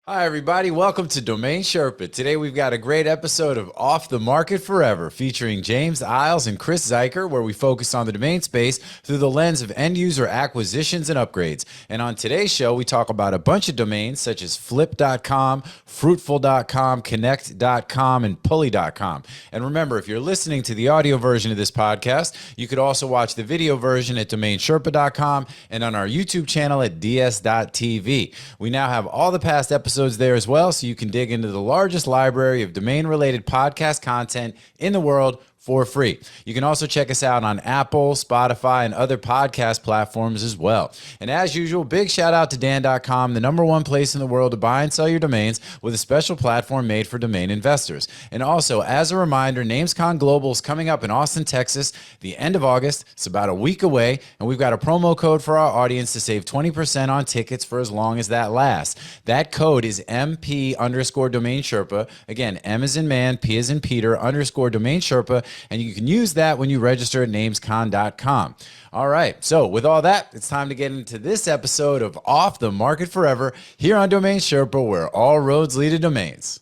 Hi, everybody. Welcome to Domain Sherpa. Today, we've got a great episode of Off the Market Forever featuring James Iles and Chris Zuiker, where we focus on the domain space through the lens of end user acquisitions and upgrades. And on today's show, we talk about a bunch of domains such as flip.com, fruitful.com, connect.com, and pulley.com. And remember, if you're listening to the audio version of this podcast, you could also watch the video version at DomainSherpa.com and on our YouTube channel at ds.tv. We now have all the past episodes there as well, so you can dig into the largest library of domain-related podcast content in the world for free. You can also check us out on Apple, Spotify, and other podcast platforms as well. And as usual, big shout out to Dan.com, the #1 place in the world to buy and sell your domains with a special platform made for domain investors. And also, as a reminder, NamesCon Global is coming up in Austin, Texas, the end of August. It's about a week away, and we've got a promo code for our audience to save 20% on tickets for as long as that lasts. That code is MP_DomainSherpa. Again, M as in man, P as in Peter, _DomainSherpa. And you can use that when you register at namescon.com. All right. So with all that, it's time to get into this episode of Off the Market Forever here on Domain Sherpa, where all roads lead to domains.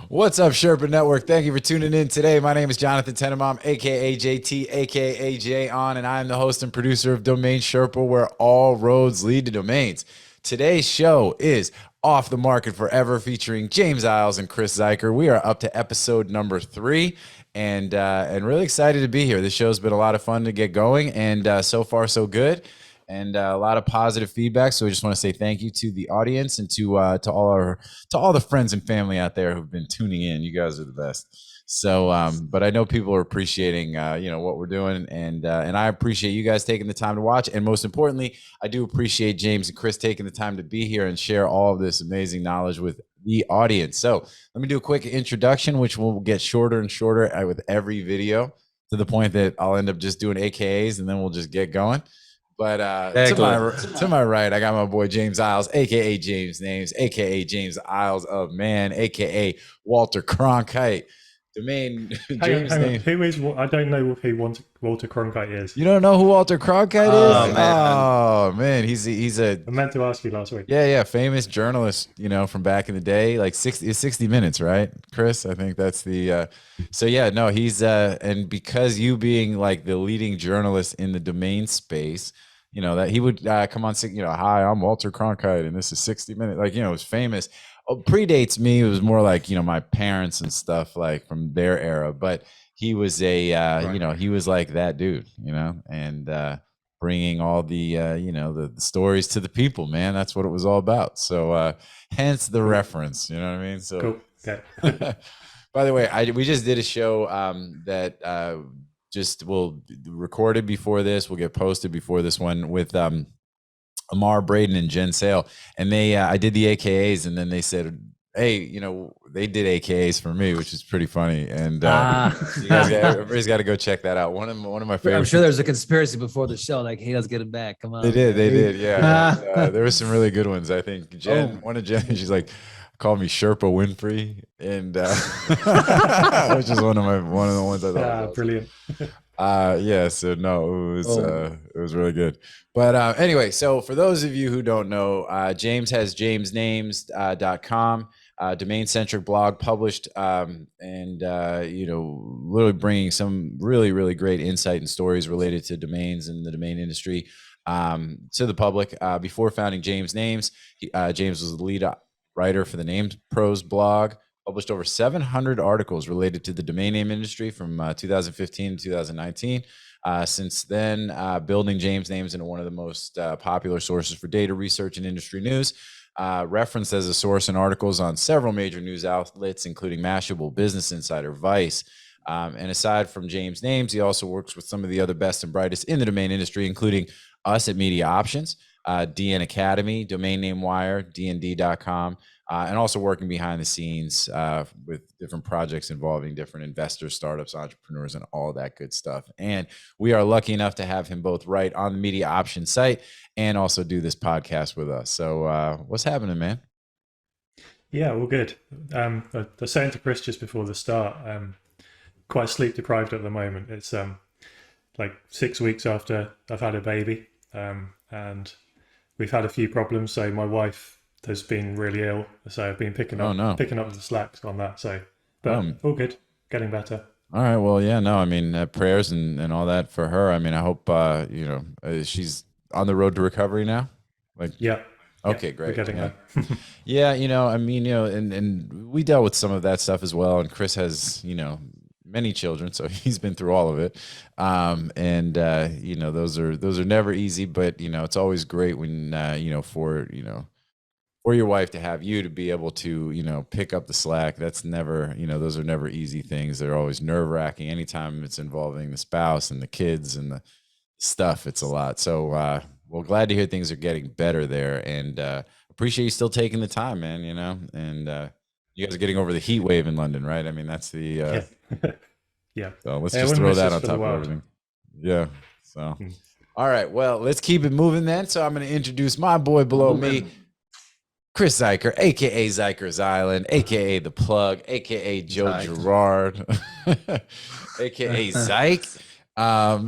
What's up, Sherpa Network? Thank you for tuning in today. My name is Jonathan Tenenbaum, a.k.a. JT, a.k.a. Jay On, and I am the host and producer of Domain Sherpa, where all roads lead to domains. Today's show is Off the Market Forever, featuring James Iles and Chris Zuiker. We are up to episode number 3, and really excited to be here. This show's been a lot of fun to get going, and so far so good. And a lot of positive feedback. So we just want to say thank you to the audience and to all the friends and family out there who've been tuning in. You guys are the best. So, but I know people are appreciating, what we're doing, and I appreciate you guys taking the time to watch. And most importantly, I do appreciate James and Chris taking the time to be here and share all of this amazing knowledge with the audience. So let me do a quick introduction, which will get shorter and shorter with every video, to the point that I'll end up just doing AKAs and then we'll just get going. But to my right, I got my boy James Iles, a.k.a. James Names, a.k.a. James Iles of Man, a.k.a. Walter Cronkite. Domain James Names. Who is? I don't know who Walter Cronkite is. You don't know who Walter Cronkite is? Man. Oh man, he's a. I meant to ask you last week. Yeah, famous journalist. From back in the day, like 60 Minutes, right, Chris? I think that's the. So yeah, no, he's and because you being like the leading journalist in the domain space. That he would come on, hi, I'm Walter Cronkite, and this is 60 Minutes. Like, it was famous. Predates me. It was more like, my parents and stuff, like from their era. But he was right. He was like that dude, and bringing all the, the stories to the people, man. That's what it was all about. So hence the reference, you know what I mean? So, cool. Okay. By the way, we just did a show that we'll record it before this. We'll get posted before this one with Amar Braden and Jen Sale. And I did the AKAs, and then they said, hey, they did AKAs for me, which is pretty funny. And everybody's got to go check that out. One of my favorites. I'm sure there's a conspiracy before the show. Like, hey, let's get it back. Come on. They did. Yeah. There were some really good ones. I think one of Jen, she's like, called me Sherpa Winfrey, and which is one of the ones I thought. Brilliant. So no, it was really good. But anyway, so for those of you who don't know, James has jamesnames.com, domain-centric blog published, and literally bringing some really, really great insight and stories related to domains and the domain industry to the public. Before founding James Names, James was the lead writer for the Names Pros blog, published over 700 articles related to the domain name industry from 2015 to 2019. Since then, building James Names into one of the most popular sources for data research and industry news, referenced as a source in articles on several major news outlets, including Mashable, Business Insider, Vice. And aside from James Names, he also works with some of the other best and brightest in the domain industry, including us at Media Options. DN Academy, Domain Name Wire, dnd.com, and also working behind the scenes with different projects involving different investors, startups, entrepreneurs, and all that good stuff. And we are lucky enough to have him both write on the Media Options site and also do this podcast with us. So what's happening, man? Yeah, all good. I was saying to Chris just before the start, quite sleep deprived at the moment. It's like 6 weeks after I've had a baby, and we've had a few problems. So my wife has been really ill, so I've been picking up the slack on that. So, but all good, getting better. All right. Well, yeah, no, I mean, prayers and all that for her. I mean, I hope, she's on the road to recovery now. Like, Yeah. okay, great. We're getting there. Yeah, I mean, and we dealt with some of that stuff as well. And Chris has, many children, so he's been through all of it. Those are never easy, but it's always great when for your wife to have you to be able to pick up the slack. That's never, those are never easy things. They're always nerve-wracking. Anytime it's involving the spouse and the kids and the stuff, it's a lot. So well, glad to hear things are getting better there, and appreciate you still taking the time, man. And you guys are getting over the heat wave in London, right? I mean, that's the Yeah. Yeah. so let's just throw that on top of everything. Yeah. So all right, well, let's keep it moving then. So I'm going to introduce my boy below me, Chris Zuiker, aka Zuiker's Island, aka The Plug, aka Joe Girard, aka Zyke.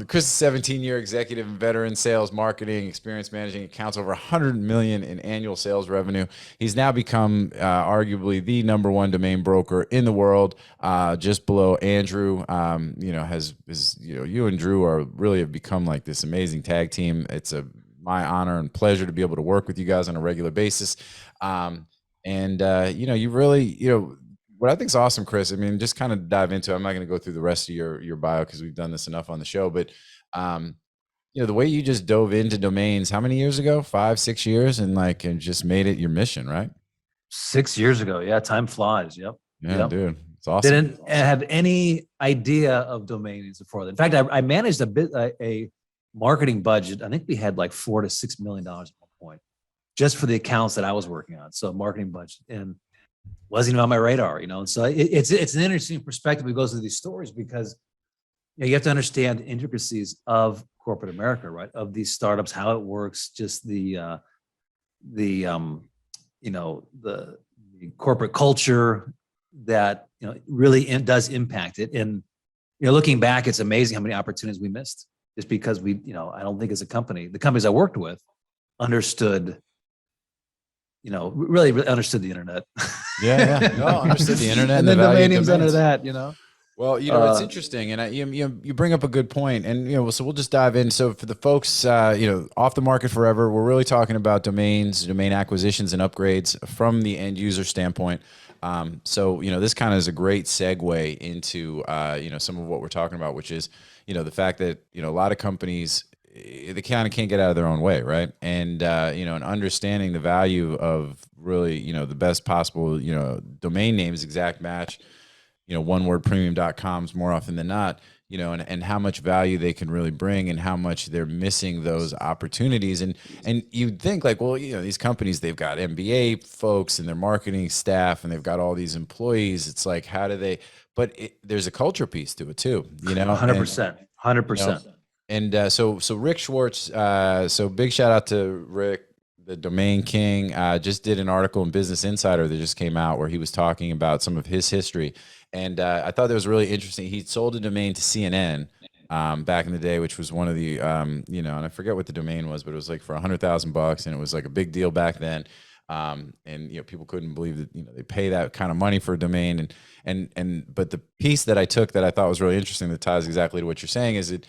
Chris is a 17-year executive and veteran sales, marketing experience, managing accounts over 100 million in annual sales revenue. He's now become arguably the #1 domain broker in the world, just below Andrew. You and Drew are really have become like this amazing tag team. It's my honor and pleasure to be able to work with you guys on a regular basis. You really, what I think is awesome, Chris, I mean, just kind of dive into it. I'm not going to go through the rest of your bio because we've done this enough on the show, but the way you just dove into domains, how many years ago? 5, 6 years, and just made it your mission, right? 6 years ago. Yeah. Time flies. Yep. Yeah, dude. It's awesome. Didn't have any idea of domains before that. In fact, I managed a marketing budget. I think we had like $4 to $6 million at one point, just for the accounts that I was working on. So marketing budget, and wasn't even on my radar, And so it's an interesting perspective. It goes through these stories because you have to understand the intricacies of corporate America, right? Of these startups, how it works, just the corporate culture that really does impact it. And looking back, it's amazing how many opportunities we missed just because I don't think as a company, the companies I worked with understood. Really understood the internet. Understood the internet, and then domain names under that. Well, it's interesting, and you bring up a good point, and so we'll just dive in. So for the folks, off the market forever, we're really talking about domains, domain acquisitions, and upgrades from the end user standpoint. This kind of is a great segue into some of what we're talking about, which is the fact that a lot of companies, they kind of can't get out of their own way, right? And and understanding the value of really the best possible domain names, exact match, onewordpremium.coms more often than not, and how much value they can really bring and how much they're missing those opportunities. And you'd think like, well, these companies, they've got MBA folks and their marketing staff, and they've got all these employees. It's like, how do they? But there's a culture piece to it too, 100%. And so Rick Schwartz, so big shout out to Rick, the Domain King, just did an article in Business Insider that just came out where he was talking about some of his history. And I thought that was really interesting. He sold a domain to CNN back in the day, which was one of the, and I forget what the domain was, but it was like for $100,000, and it was like a big deal back then. People couldn't believe that, they pay that kind of money for a domain. But the piece that I took that I thought was really interesting that ties exactly to what you're saying is it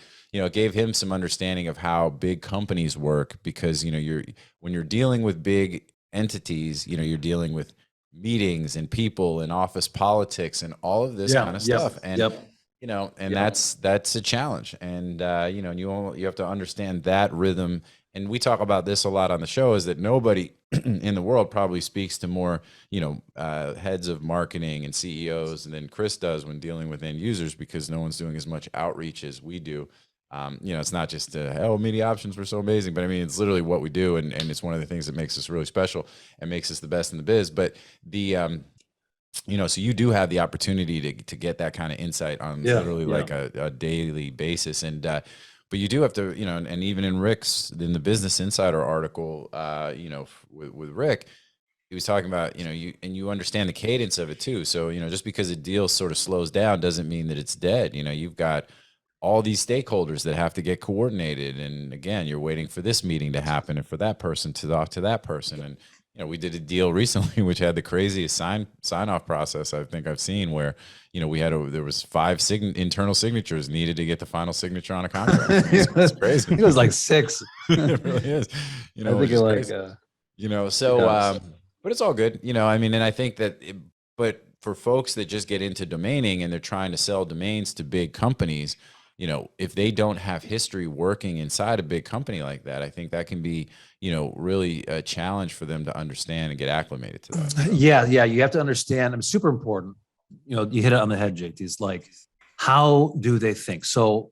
gave him some understanding of how big companies work, because, when you're dealing with big entities, you're dealing with meetings and people and office politics and all of this kind of stuff. And, that's a challenge. And, you have to understand that rhythm. And we talk about this a lot on the show, is that nobody in the world probably speaks to more, heads of marketing and CEOs than Chris does when dealing with end users, because no one's doing as much outreach as we do. It's not just media options were so amazing, but I mean, it's literally what we do, and it's one of the things that makes us really special and makes us the best in the biz. But the so you do have the opportunity to get that kind of insight on literally like a daily basis, and but you do have to, and even in the Business Insider article, with Rick, he was talking about, you understand the cadence of it too. So, just because a deal sort of slows down doesn't mean that it's dead. You've got all these stakeholders that have to get coordinated. And again, you're waiting for this meeting to happen and for that person to talk to that person. And, we did a deal recently, which had the craziest sign off process I think I've seen, where, there was 5 internal signatures needed to get the final signature on a contract. It's crazy. It was like 6. It really is, I think it like, but it's all good, and I think that, but for folks that just get into domaining and they're trying to sell domains to big companies, if they don't have history working inside a big company like that, I think that can be, really a challenge for them to understand and get acclimated to that. So. Yeah. You have to understand. I'm super important. You hit it on the head, JT. It's like, how do they think? So,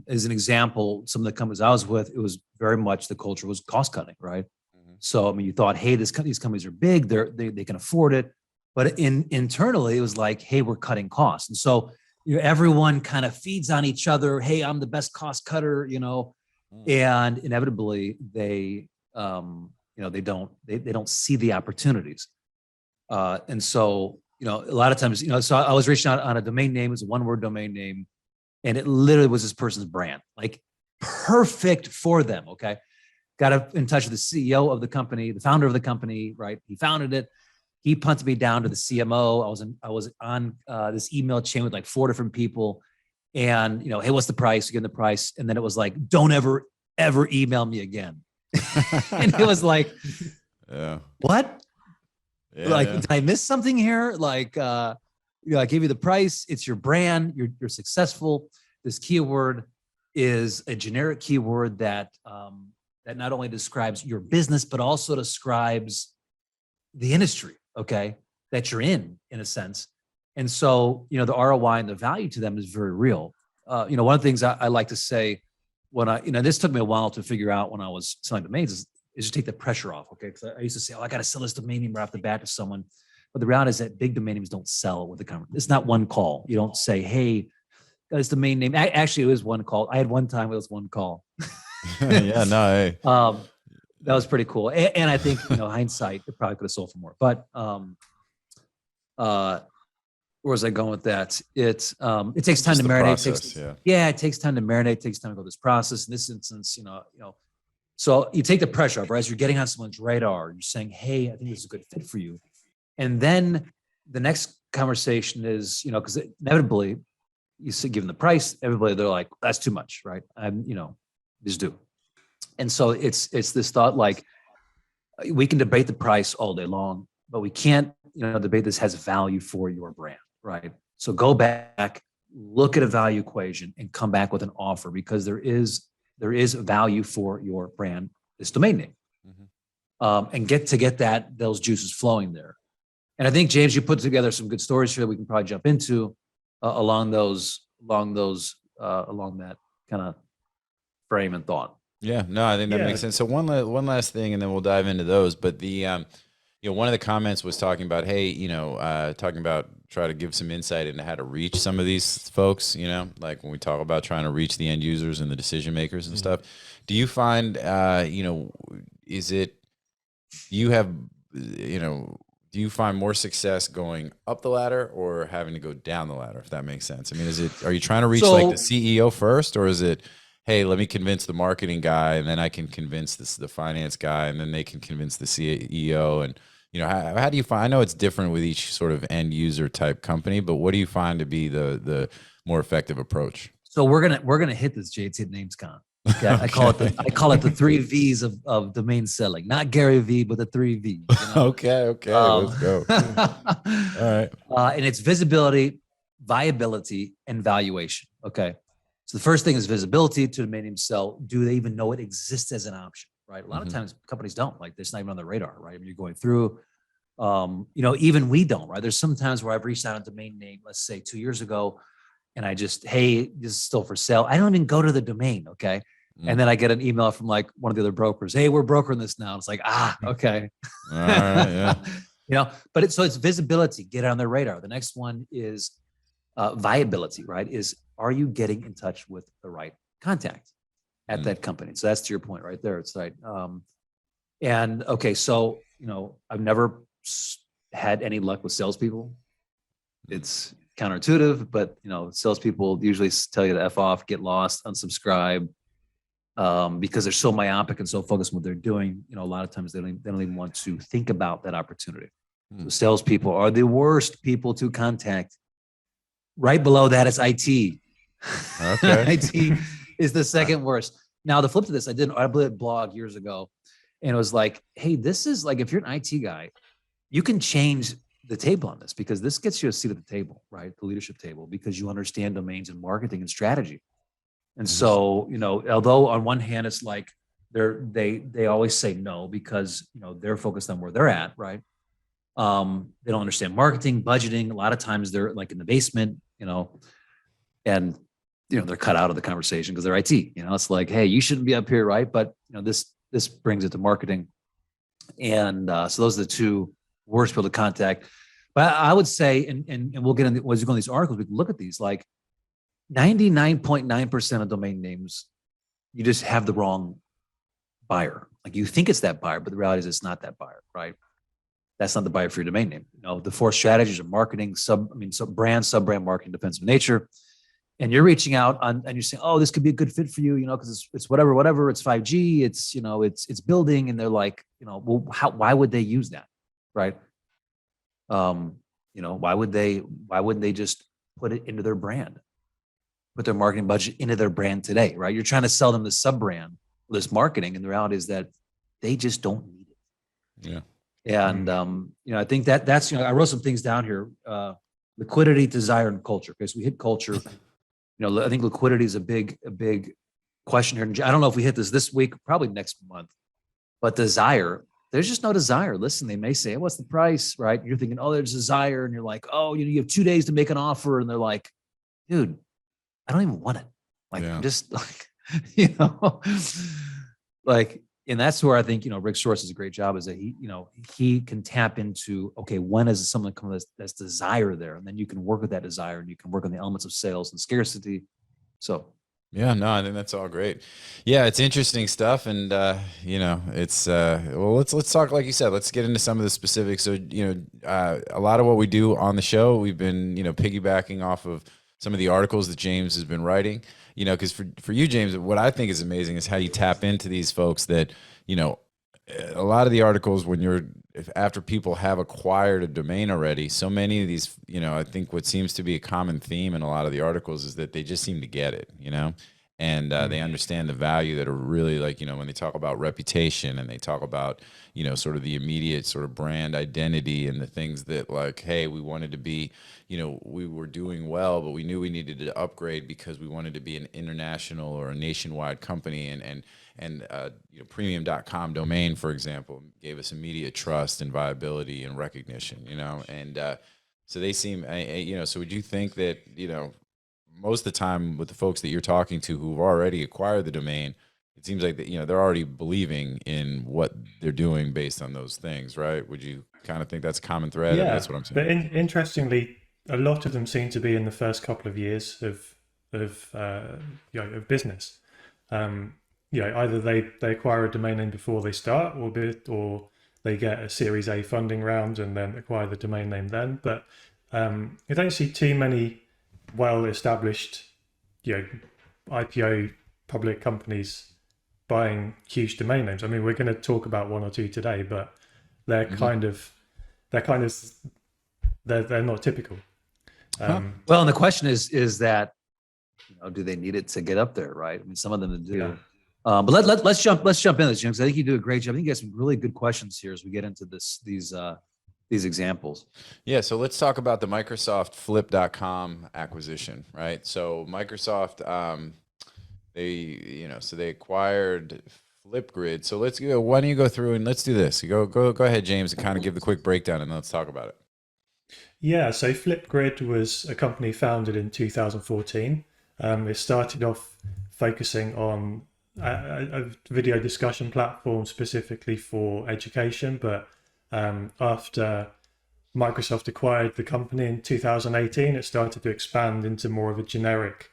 as an example, some of the companies I was with, it was very much the culture was cost cutting, right? Mm-hmm. So, I mean, you thought, hey, these companies are big, they can afford it, but internally, it was like, hey, we're cutting costs, and so everyone kind of feeds on each other. Hey, I'm the best cost cutter, and inevitably they don't see the opportunities. And so, a lot of times, so I was reaching out on a domain name. It was a 1-word domain name, and it literally was this person's brand, like perfect for them. Okay. Got in touch with the CEO of the company, the founder of the company, right? He founded it. He punted me down to the CMO. I was on this email chain with like 4 different people, and hey, what's the price? You get the price, and then it was like, don't ever email me again. And it was like, what? Did I miss something here? Like, I gave you the price. It's your brand. You're successful. This keyword is a generic keyword that that not only describes your business but also describes the industry. Okay, that you're in a sense. And so, the ROI and the value to them is very real. One of the things I like to say when this took me a while to figure out when I was selling domains is just take the pressure off. Okay. Because I used to say, I got to sell this domain name right off the bat to someone. But the reality is that big domain names don't sell with the company. It's not one call. You don't say, hey, got this domain name. Actually, it was one call. I had one time, it was one call. Yeah, no, hey. That was pretty cool. And I think, hindsight, it probably could have sold for more. But where was I going with that? It takes time to marinate. It takes time to marinate. It takes time to go through this process. In this instance, so you take the pressure off, right? As you're getting on someone's radar, you're saying, hey, I think this is a good fit for you. And then the next conversation is, because inevitably you give them the price, everybody, they're like, that's too much, right? Just do. And so it's this thought, like, we can debate the price all day long, but we can't, debate this has value for your brand, right? So go back, look at a value equation and come back with an offer, because there is value for your brand, this domain name. Mm-hmm. And get those juices flowing there. And I think, James, you put together some good stories here that we can probably jump into along that kind of frame and thought. Yeah, no, I think that makes sense. So one last thing, and then we'll dive into those. But the one of the comments was talking about, hey, try to give some insight into how to reach some of these folks. Like when we talk about trying to reach the end users and the decision makers and stuff. Do you find, do you find more success going up the ladder or having to go down the ladder, if that makes sense? I mean, are you trying to reach like the CEO first, or is it, hey, let me convince the marketing guy, and then I can convince the finance guy, and then they can convince the CEO? And, how do you find, I know it's different with each sort of end user type company, but what do you find to be the more effective approach? So we're going to hit this JT at NamesCon. Okay. I call it the 3 V's of domain selling, not Gary V, but the 3 V's. Okay. Let's go. All right. And it's visibility, viability, and valuation. Okay. So the first thing is visibility to the domain name sell. Do they even know it exists as an option? Right. A lot of times companies don't, like, it's not even on the radar, right? I mean, you're going through, even we don't, right? There's some times where I've reached out a domain name, let's say 2 years ago, and I just, hey, this is still for sale. I don't even go to the domain. Okay. And then I get an email from like one of the other brokers. Hey, we're brokering this now. It's like, okay. All right, yeah. But it's visibility, get it on their radar. The next one is viability, right? Are you getting in touch with the right contact at that company? So that's to your point right there. It's like, and okay, so, I've never had any luck with salespeople. It's counterintuitive, but salespeople usually tell you to F off, get lost, unsubscribe, because they're so myopic and so focused on what they're doing. A lot of times they don't even want to think about that opportunity. So salespeople are the worst people to contact. Right below that is IT. Okay. IT is the second worst. Now, the flip to this, I did a blog years ago, and it was like, hey, this is like, if you're an IT guy, you can change the table on this, because this gets you a seat at the table, right? The leadership table, because you understand domains and marketing and strategy. And so, although on one hand, it's like they always say no, because they're focused on where they're at, right? They don't understand marketing, budgeting. A lot of times they're like in the basement, and they're cut out of the conversation because they're IT. It's like, hey, you shouldn't be up here, right? But this brings it to marketing, and so those are the two worst people to contact. But I would say, and we'll get into as we go in these articles, we can look at these, like 99.9% of domain names, you just have the wrong buyer. Like you think it's that buyer, but the reality is it's not that buyer, right? That's not the buyer for your domain name. The four strategies are marketing, brand, sub-brand marketing, defensive nature. And you're reaching out and you're saying, oh, this could be a good fit for you, because it's whatever, it's 5G, it's building. And they're like, well, why would they use that? Right. Why wouldn't they just put it into their brand, put their marketing budget into their brand today, right? You're trying to sell them the sub-brand, this marketing. And the reality is that they just don't need it. Yeah. And, I think that's, I wrote some things down here, liquidity, desire, and culture. Because we hit culture, I think liquidity is a big question here. I don't know if we hit this week, probably next month, but desire, there's just no desire. Listen, they may say, what's the price, right? You're thinking, oh, there's desire. And you're like, oh, you have 2 days to make an offer. And they're like, dude, I don't even want it. Like, I'm just like, like, and that's where I think, Rick Shorts does a great job, is that he can tap into, okay, when is someone come that's desire there? And then you can work with that desire, and you can work on the elements of sales and scarcity. So. Yeah, no, I think that's all great. Yeah, it's interesting stuff. And, it's, well, let's talk, like you said, let's get into some of the specifics. So, a lot of what we do on the show, we've been, piggybacking off of some of the articles that James has been writing, because for you, James, what I think is amazing is how you tap into these folks that, a lot of the articles after people have acquired a domain already, so many of these, I think what seems to be a common theme in a lot of the articles is that they just seem to get it, and they understand the value that are really, like, when they talk about reputation and they talk about, sort of the immediate sort of brand identity and the things that, like, hey, we wanted to be, we were doing well, but we knew we needed to upgrade because we wanted to be an international or a nationwide company. And premium.com domain, for example, gave us immediate trust and viability and recognition, and so they seem, so would you think that, most of the time with the folks that you're talking to who've already acquired the domain, it seems like that, they're already believing in what they're doing based on those things, right? Would you kind of think that's a common thread? Yeah, That's what I'm saying. But interestingly, a lot of them seem to be in the first couple of years of business. Either they acquire a domain name before they start, or they get a Series A funding round and then acquire the domain name then. But you don't see too many well-established, IPO public companies buying huge domain names. I mean, we're going to talk about one or two today, but they're they're not typical. Well, and the question is that, do they need it to get up there, right? I mean, some of them do. Yeah. But let's jump into this, Jim, because I think you do a great job. I think you got some really good questions here as we get into these examples. Yeah, so let's talk about the Microsoft Flip.com acquisition, right? So Microsoft, they acquired Flipgrid. So why don't you go through and let's do this. Go ahead, James, and kind of give the quick breakdown, and let's talk about it. Yeah, so Flipgrid was a company founded in 2014. It started off focusing on a video discussion platform specifically for education, but after Microsoft acquired the company in 2018, it started to expand into more of a generic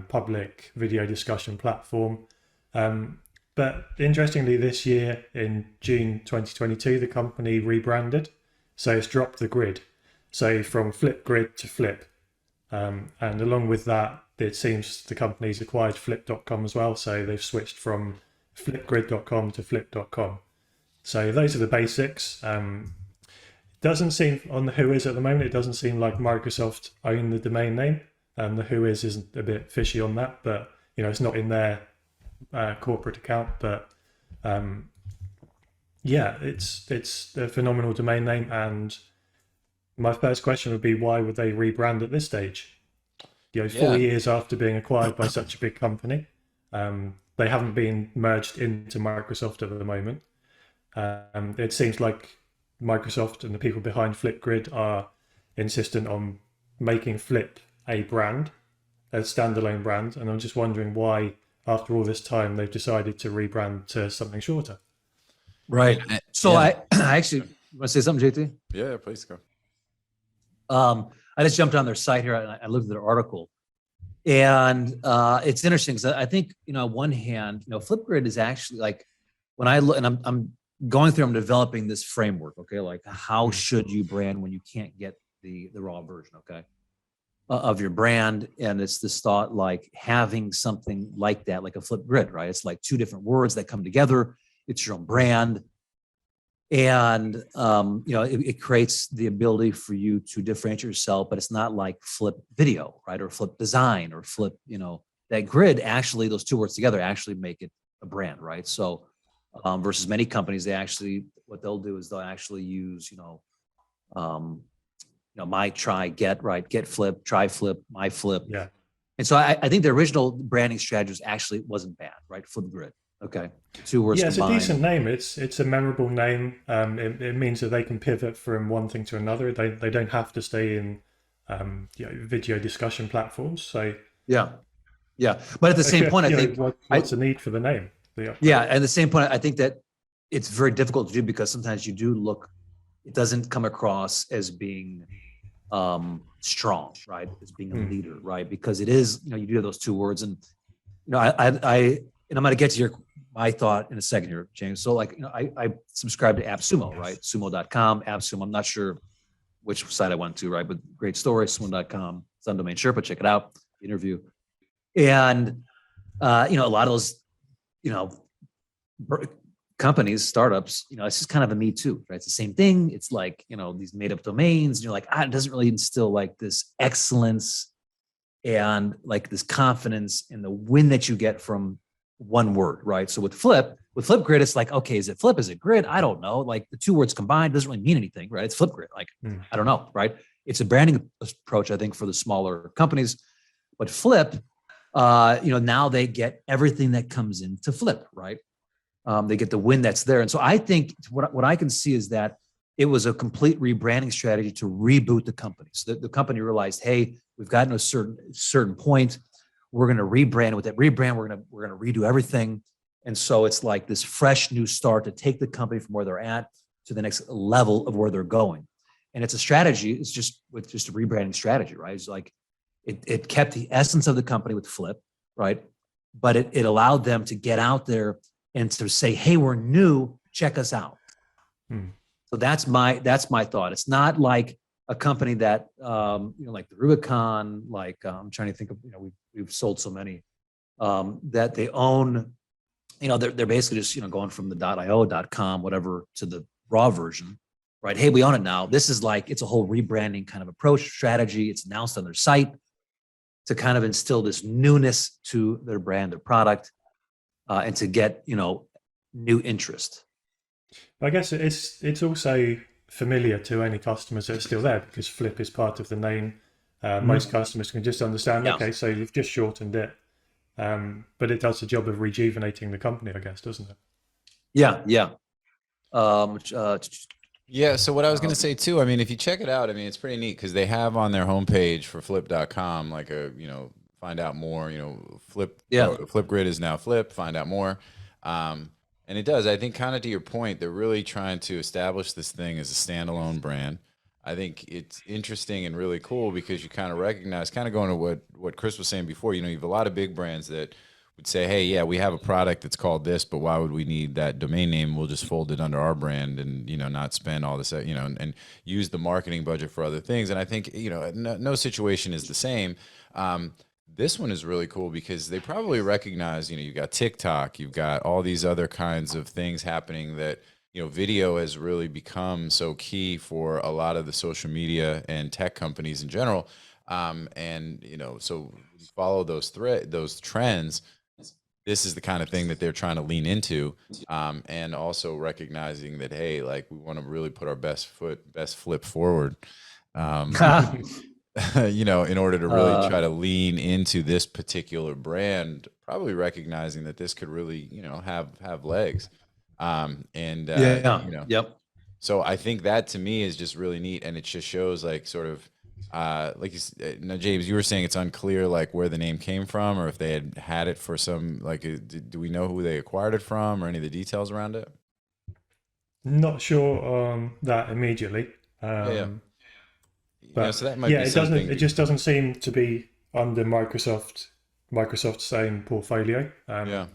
public video discussion platform. But interestingly, this year in June 2022, the company rebranded. So it's dropped the grid. So from Flipgrid to Flip. And along with that, it seems the company's acquired flip.com as well. So they've switched from flipgrid.com to flip.com. So those are the basics. Doesn't seem on the who is at the moment, it doesn't seem like Microsoft own the domain name. The who is isn't a bit fishy on that, but it's not in their corporate account. But yeah, it's a phenomenal domain name. And my first question would be, why would they rebrand at this stage? 4 years after being acquired by such a big company, they haven't been merged into Microsoft at the moment. It seems like Microsoft and the people behind Flipgrid are insistent on making Flip a brand, a standalone brand, and I'm just wondering why, after all this time, they've decided to rebrand to something shorter. Right. So Yeah. I actually want to say something, JT. Yeah, please go. I just jumped on their site here and I looked at their article, and it's interesting because I think on one hand, Flipgrid is actually like when I look, and I'm going through, I'm developing this framework. Okay, like how should you brand when you can't get the raw version? Okay, of your brand, and it's this thought like having something like that, like a Flipgrid, right? It's like two different words that come together. It's your own brand. And it creates the ability for you to differentiate yourself, but it's not like Flip video, right? Or Flip design or Flip, that grid. Actually, those two words together actually make it a brand, right? So versus many companies, what they'll do is they'll actually use my, try, get, right, get Flip, try Flip, my Flip. Yeah. And so I think the original branding strategy actually wasn't bad, right? Flipgrid. Okay, two words Yeah, it's combined. a decent name. It's a memorable name. It means that they can pivot from one thing to another. They don't have to stay in video discussion platforms. So yeah, but at the same point, I think what's the need for the name? Yeah, at the same point, I think that it's very difficult to do because sometimes it doesn't come across as being strong, right? As being a leader, right? Because it is, you do have those two words, and and I'm going to get to my thought in a second here, James. So I subscribe to AppSumo, right? Sumo.com, AppSumo. I'm not sure which site I went to, right? But great story, sumo.com. It's on DomainSherpa. Check it out. Interview. And, a lot of those, companies, startups, it's just kind of a me too, right? It's the same thing. It's like, these made up domains, and you're like, it doesn't really instill like this excellence and like this confidence in the win that you get from one word, right? So with Flipgrid, it's like, okay, is it Flip? Is it grid? I don't know. Like the two words combined doesn't really mean anything, right? It's Flipgrid. Like, I don't know, right? It's a branding approach, I think, for the smaller companies. But Flip, now they get everything that comes into Flip, right? They get the win that's there. And so I think what I can see is that it was a complete rebranding strategy to reboot the company. So the company realized, hey, we've gotten to a certain point. We're going to rebrand. With that rebrand, we're going to redo everything. And so it's like this fresh new start to take the company from where they're at to the next level of where they're going. And it's a strategy. It's just a rebranding strategy, right? It's like it kept the essence of the company with Flip, right? But it allowed them to get out there and to say, hey, we're new, check us out. So that's my thought. It's not like a company that like the Rubicon, like I'm trying to think of, we've sold so many that they own, they're basically just going from the .io, .com, whatever, to the raw version, right? Hey, we own it now. This is like, it's a whole rebranding kind of approach strategy. It's announced on their site to kind of instill this newness to their brand, their product, and to get new interest. I guess it's also familiar to any customers that are still there because Flip is part of the name. Most customers can just understand, okay, so you've just shortened it. But it does the job of rejuvenating the company, I guess, doesn't it? Yeah. Yeah, so what I was going to say too, I mean, if you check it out, I mean, it's pretty neat because they have on their homepage for flip.com like a, find out more, Yeah. Flipgrid is now Flip, find out more. Um, and it does, I think kind of to your point, they're really trying to establish this thing as a standalone brand. I think it's interesting and really cool because you kind of recognize, kind of going to what Chris was saying before, you have a lot of big brands that would say, hey, yeah, we have a product that's called this, but why would we need that domain name? We'll just fold it under our brand and, not spend all this, and use the marketing budget for other things. And I think, no situation is the same. This one is really cool because they probably recognize, you've got TikTok, you've got all these other kinds of things happening that, video has really become so key for a lot of the social media and tech companies in general. And, so you follow those trends. This is the kind of thing that they're trying to lean into, and also recognizing that, hey, like we want to really put our best flip forward, um, in order to really try to lean into this particular brand, probably recognizing that this could really, have legs. And, Yeah. Yep. so I think that to me is just really neat. And it just shows like sort of, like now, James, you were saying it's unclear like where the name came from or if they had it for some, like, do we know who they acquired it from or any of the details around it? Not sure on that immediately. Yeah. But So that might yeah, be it something. doesn't. It just doesn't seem to be under Microsoft's own portfolio. Yeah.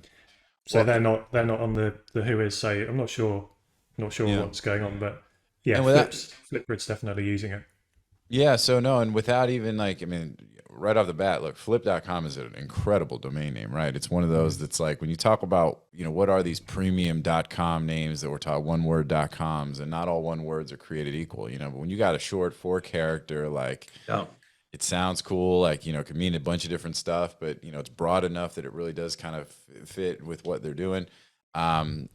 So Well, they're not on the who is. So I'm not sure yeah. what's going on. But yeah, And without, Flipgrid's definitely using it. yeah, so no, and without even like, I mean, right off the bat, look, flip.com is an incredible domain name, right? It's one of those that's like when you talk about, what are these premium.com names that we're talking one word.coms, and not all one words are created equal, but when you got a short 4 character, like Yeah. it sounds cool, like, it can mean a bunch of different stuff, but it's broad enough that it really does kind of fit with what they're doing. And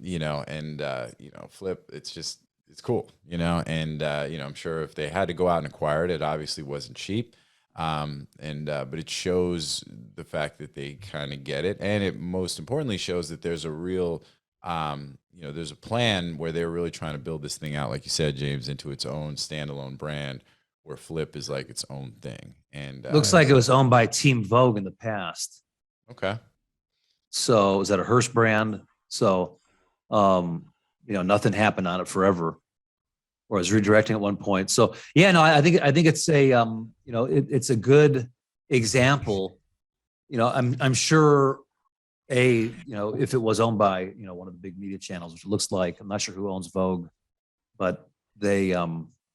Flip, it's cool, and I'm sure if they had to go out and acquire it, it obviously wasn't cheap. But it shows the fact that they kind of get it, and it most importantly shows that there's a real there's a plan where they're really trying to build this thing out, like you said, James, into its own standalone brand where Flip is like its own thing. And Looks like it was owned by Team Vogue in the past. okay. So is that a Hearst brand? So, nothing happened on it forever, or was redirecting at one point. So yeah, no, I think it's a, it's a good example. I'm sure if it was owned by, one of the big media channels, which it looks like, I'm not sure who owns Vogue, but they,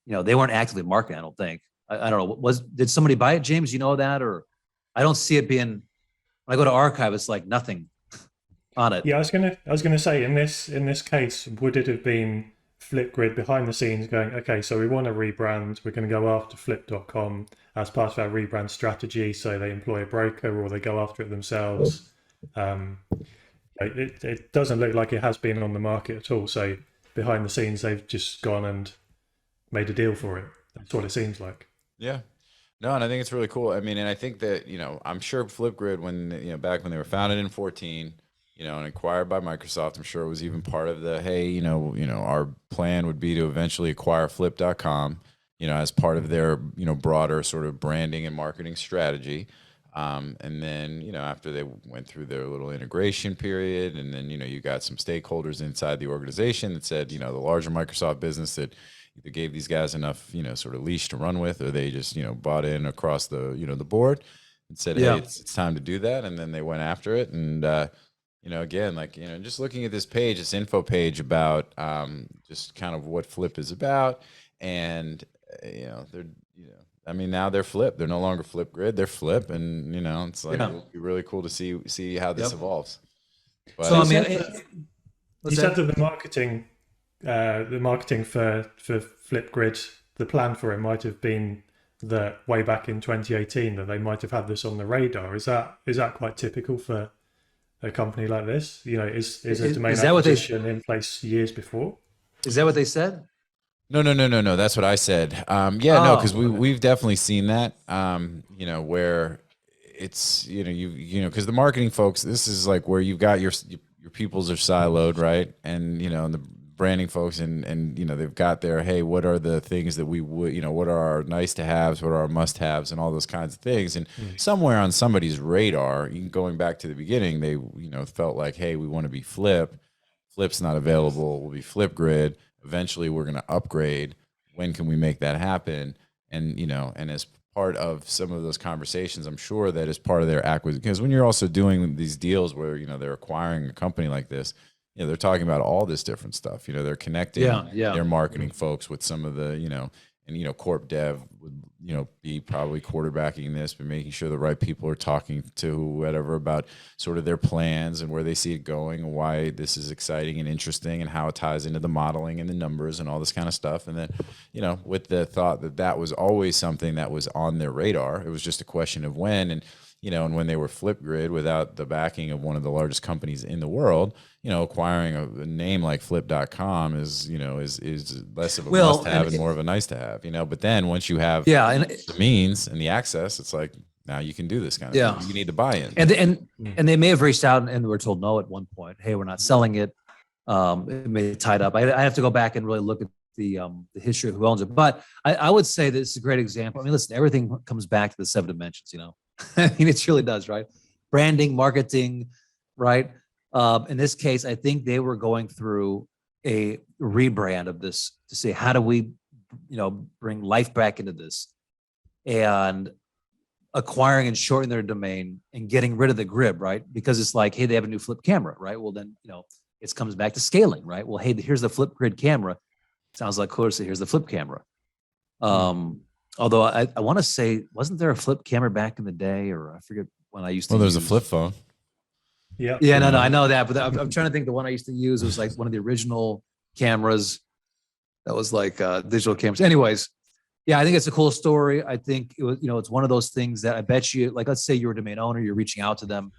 they weren't actively marketing, I don't think. I don't know. Did somebody buy it, James? You know that? Or I don't see it being, when I go to archive, it's like nothing on it. Yeah, I was gonna say in this case, would it have been Flipgrid behind the scenes going, okay, so we want to rebrand, we're going to go after Flip.com as part of our rebrand strategy, so they employ a broker or they go after it themselves. It doesn't look like it has been on the market at all. So behind the scenes, they've just gone and made a deal for it. That's what it seems like. Yeah. No, and I think it's really cool. I mean, and I think that, I'm sure Flipgrid, when, back when they were founded in 2014, and acquired by Microsoft, I'm sure it was even part of the, hey, our plan would be to eventually acquire Flip.com, as part of their, broader sort of branding and marketing strategy. And then, after they went through their little integration period, and then, you got some stakeholders inside the organization that said, the larger Microsoft business that either gave these guys enough, sort of leash to run with, or they just, bought in across the, the board and said, hey, it's time to do that. And then they went after it. And, again, like, just looking at this page, this info page about just kind of what Flip is about. And, they're, I mean, now they're Flip. They're no longer Flipgrid. They're Flip. And, it's like, it'll be really cool to see how this evolves. But, So, I mean, you said that the marketing for Flipgrid, the plan for it might have been that way back in 2018 that they might have had this on the radar. Is that quite typical for a company like this? Is a domain acquisition in place years before? Is that what they said? No. That's what I said. No, because we've definitely seen that. Where it's because the marketing folks, this is like where you've got your peoples are siloed, right? And the branding folks, and they've got their, hey, what are the things that we would, what are our nice to haves, what are our must haves, and all those kinds of things. And somewhere on somebody's radar, going back to the beginning, they felt like, hey, we want to be Flip's not available, we'll be Flipgrid. Eventually we're going to upgrade. When can we make that happen? And and as part of some of those conversations, I'm sure that as part of their acquisition, because when you're also doing these deals where they're acquiring a company like this, they're talking about all this different stuff. They're connecting their marketing folks with some of the, and corp dev would, be probably quarterbacking this, but making sure the right people are talking to whatever about sort of their plans and where they see it going and why this is exciting and interesting and how it ties into the modeling and the numbers and all this kind of stuff. And then, with the thought that that was always something that was on their radar, it was just a question of when. And when they were Flipgrid without the backing of one of the largest companies in the world, acquiring a name like Flip.com is less of a must have and more of a nice to have, but then once you have the means and the access, it's like, now you can do this kind of thing. You need the buy-in. And they may have reached out and were told no at one point. Hey, we're not selling it. It may be tied up. I have to go back and really look at the history of who owns it. But I would say this is a great example. I mean, listen, everything comes back to the 7 dimensions, I mean, it really does, right? Branding, marketing, right? In this case, I think they were going through a rebrand of this to say, how do we, bring life back into this, and acquiring and shortening their domain and getting rid of the grib, right? Because it's like, hey, they have a new flip camera, right? Well, then, it comes back to scaling, right? Well, hey, here's the Flipgrid camera. Sounds like cool. So here's the flip camera. Although I want to say, wasn't there a flip camera back in the day, or I forget when I used to. Well, there's a flip phone. Yeah. Yeah, no, I know that, but I'm trying to think. The one I used to use was like one of the original cameras that was like digital cameras. Anyways, yeah, I think it's a cool story. I think it was, it's one of those things that I bet you, like, let's say you're a domain owner, you're reaching out to them.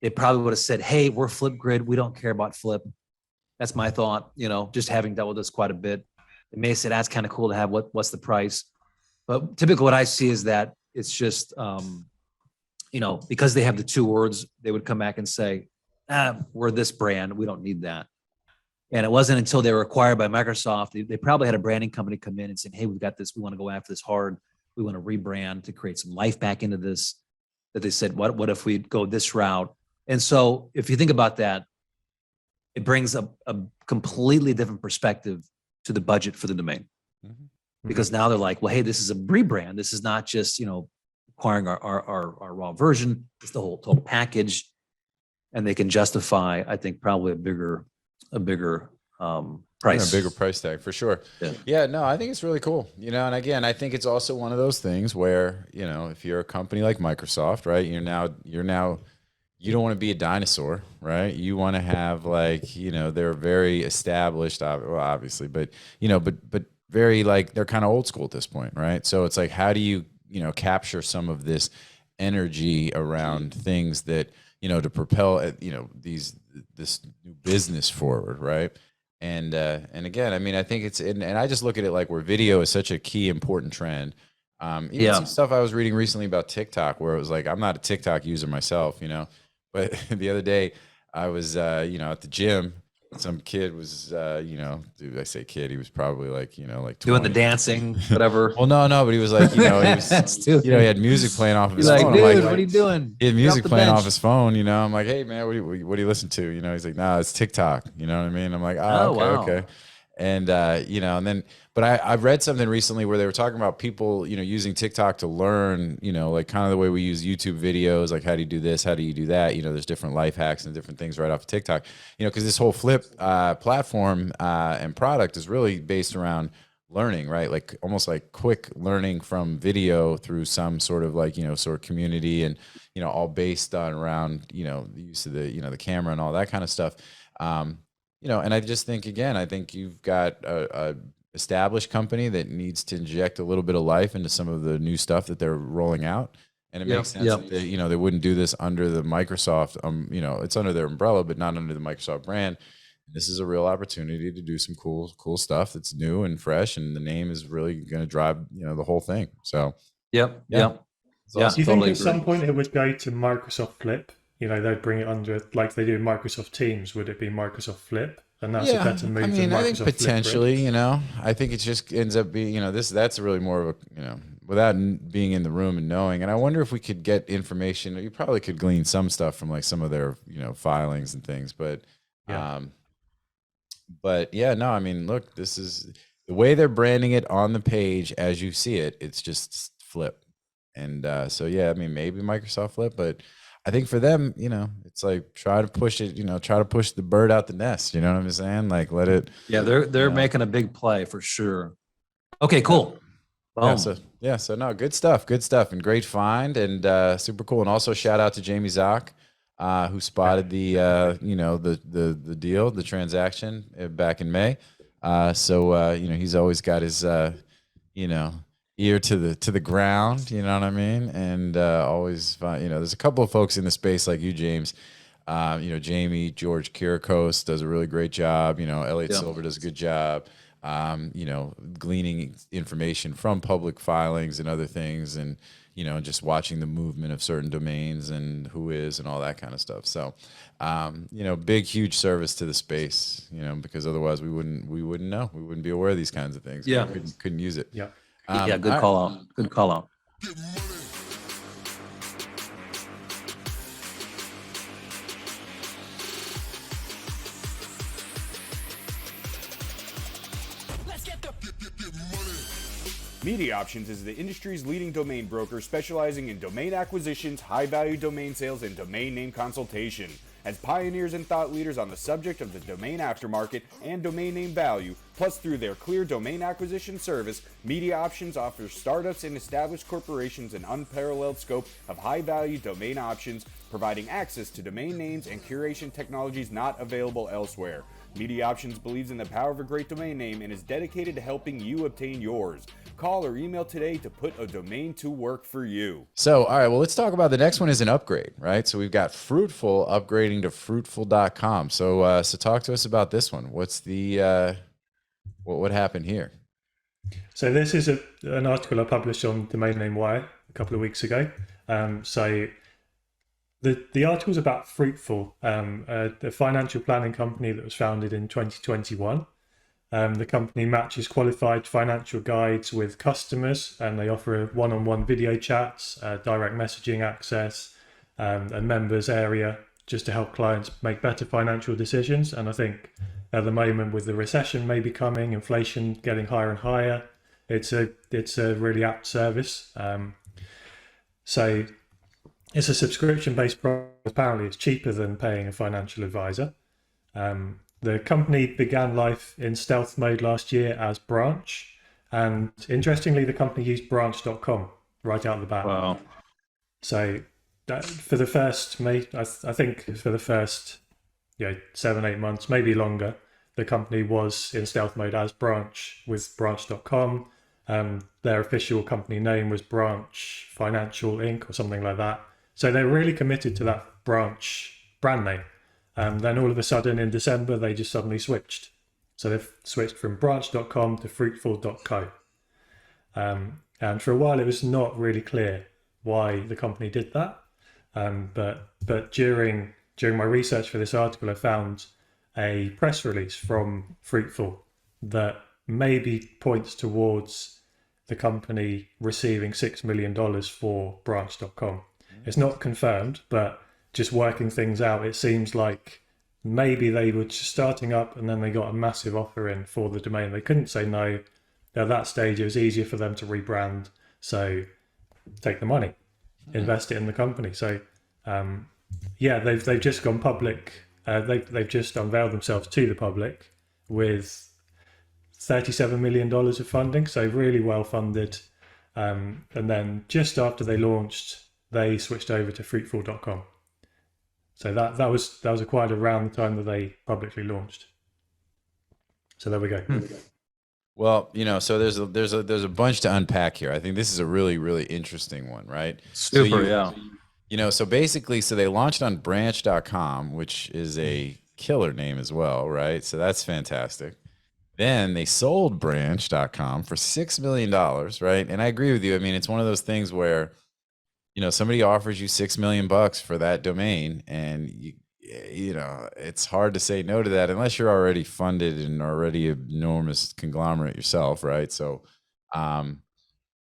They probably would have said, hey, we're Flipgrid. We don't care about flip. That's my thought, just having dealt with this quite a bit. They may say that's kind of cool to have. What's the price? But typically what I see is that it's just, because they have the 2 words, they would come back and say, we're this brand. We don't need that. And it wasn't until they were acquired by Microsoft, they probably had a branding company come in and say, hey, we've got this. We want to go after this hard. We want to rebrand to create some life back into this, that they said, what if we go this route? And so if you think about that, it brings a completely different perspective to the budget for the domain. Mm-hmm. Because now they're like, well, hey, this is a rebrand. This is not just, acquiring our raw version. It's the whole total package. And they can justify, I think, probably a bigger price. A bigger price tag for sure. Yeah, no, I think it's really cool. And again, I think it's also one of those things where, if you're a company like Microsoft, right, you don't want to be a dinosaur, right? You want to have they're very established, obviously, but very they're kind of old school at this point, right? So it's like, how do you, capture some of this energy around things that, to propel, this new business forward, right? And again, I mean, I think it's, and I just look at it like where video is such a key important trend. Some stuff I was reading recently about TikTok where it was like, I'm not a TikTok user myself, but the other day I was, at the gym. Some kid was, dude, I say kid, he was probably like 20. Doing the dancing, whatever. Well, no, but he was like, he was, he had music playing off of his phone. Dude, I'm like, what are you doing? He had music playing off his phone, I'm like, hey man, what do you listen to? He's like, nah, it's TikTok. You know what I mean? I'm like, okay. And, and then, but I read something recently where they were talking about people, using TikTok to learn, like kind of the way we use YouTube videos, like how do you do this? How do you do that? There's different life hacks and different things right off of TikTok, because this whole Flip platform and product is really based around learning, right? Like almost like quick learning from video through some sort of sort of community and, all based on around, the use of the camera and all that kind of stuff. And I just think, again, I think you've got a established company that needs to inject a little bit of life into some of the new stuff that they're rolling out. And it makes sense that they wouldn't do this under the Microsoft, it's under their umbrella, but not under the Microsoft brand. This is a real opportunity to do some cool stuff that's new and fresh. And the name is really going to drive, the whole thing. So, Do you think at some point it would go to Microsoft Flip? they'd bring it under, like they do Microsoft Teams. Would it be Microsoft Flip? And that's a Yeah, better I move than mean, I think Microsoft Flipgrid. potentially, I think it just ends up being, that's really more of a, without being in the room and knowing. And I wonder if we could get information. You probably could glean some stuff from like some of their, filings and things, Yeah. um, but yeah, no, I mean, look, this is the way they're branding it on the page as you see it. It's just Flip, and so yeah, I mean, maybe Microsoft Flip, but I think for them, it's like try to push it, try to push the bird out the nest. You know what I'm saying? Like let it. Yeah, they're Yeah. making a big play for sure. Okay, Yeah. cool. Yeah, Boom. so no, good stuff, and great find, and super cool. And also shout out to Jamie Zock, who spotted the the deal, the transaction back in May. He's always got his ear to the ground. You know what I mean? And always find, there's a couple of folks in the space like you, James. Jamie George Kirikos does a really great job. Elliot Yeah. Silver does a good job. Gleaning information from public filings and other things, and just watching the movement of certain domains and who is and all that kind of stuff. So, big huge service to the space, because otherwise we wouldn't know, we wouldn't be aware of these kinds of things. Yeah. We couldn't use it. Yeah. Yeah, good all right. call out. Good call out. Media Options is the industry's leading domain broker specializing in domain acquisitions, high-value domain sales, and domain name consultation. As pioneers and thought leaders on the subject of the domain aftermarket and domain name value, plus through their clear domain acquisition service, Media Options offers startups and established corporations an unparalleled scope of high-value domain options, providing access to domain names and curation technologies not available elsewhere. Media Options believes in the power of a great domain name and is dedicated to helping you obtain yours. Call or email today to put a domain to work for you. So, all right, well, let's talk about the next one is an upgrade, right? So we've got Fruitful upgrading to fruitful.com. So talk to us about this one. What's the, what happened here? So this is an article I published on Domain Name Wire a couple of weeks ago. So the article is about Fruitful, a financial planning company that was founded in 2021. The company matches qualified financial guides with customers, and they offer one-on-one video chats, direct messaging access, and members area just to help clients make better financial decisions. And I think at the moment, with the recession maybe coming, inflation getting higher and higher, it's a really apt service. So it's a subscription-based product. Apparently, it's cheaper than paying a financial advisor. The company began life in stealth mode last year as Branch, and interestingly, the company used branch.com right out of the bat. Wow. So for the first, I think for the first 7-8 months, maybe longer, the company was in stealth mode as Branch with branch.com. Their official company name was Branch Financial Inc. or something like that. So they're really committed to that Branch brand name. Then all of a sudden in December, they just suddenly switched. So they've switched from branch.com to fruitful.co. And for a while, it was not really clear why the company did that. But during my research for this article, I found a press release from Fruitful that maybe points towards the company receiving $6 million for branch.com. It's not confirmed, but just working things out, it seems like maybe they were just starting up and then they got a massive offer in for the domain. They couldn't say no. At that stage, it was easier for them to rebrand. So take the money, invest it in the company. So they've just gone public. They've just unveiled themselves to the public with $37 million of funding. So really well funded. And then just after they launched, they switched over to fruitful.com. So that was acquired around the time that they publicly launched. So there we go. Well, so there's a bunch to unpack here. I think this is a really, really interesting one, right? Super, yeah. So basically, they launched on branch.com, which is a killer name as well, right? So that's fantastic. Then they sold branch.com for $6 million, right? And I agree with you. I mean, it's one of those things where, somebody offers you $6 million for that domain, and it's hard to say no to that unless you're already funded and already an enormous conglomerate yourself, right? So,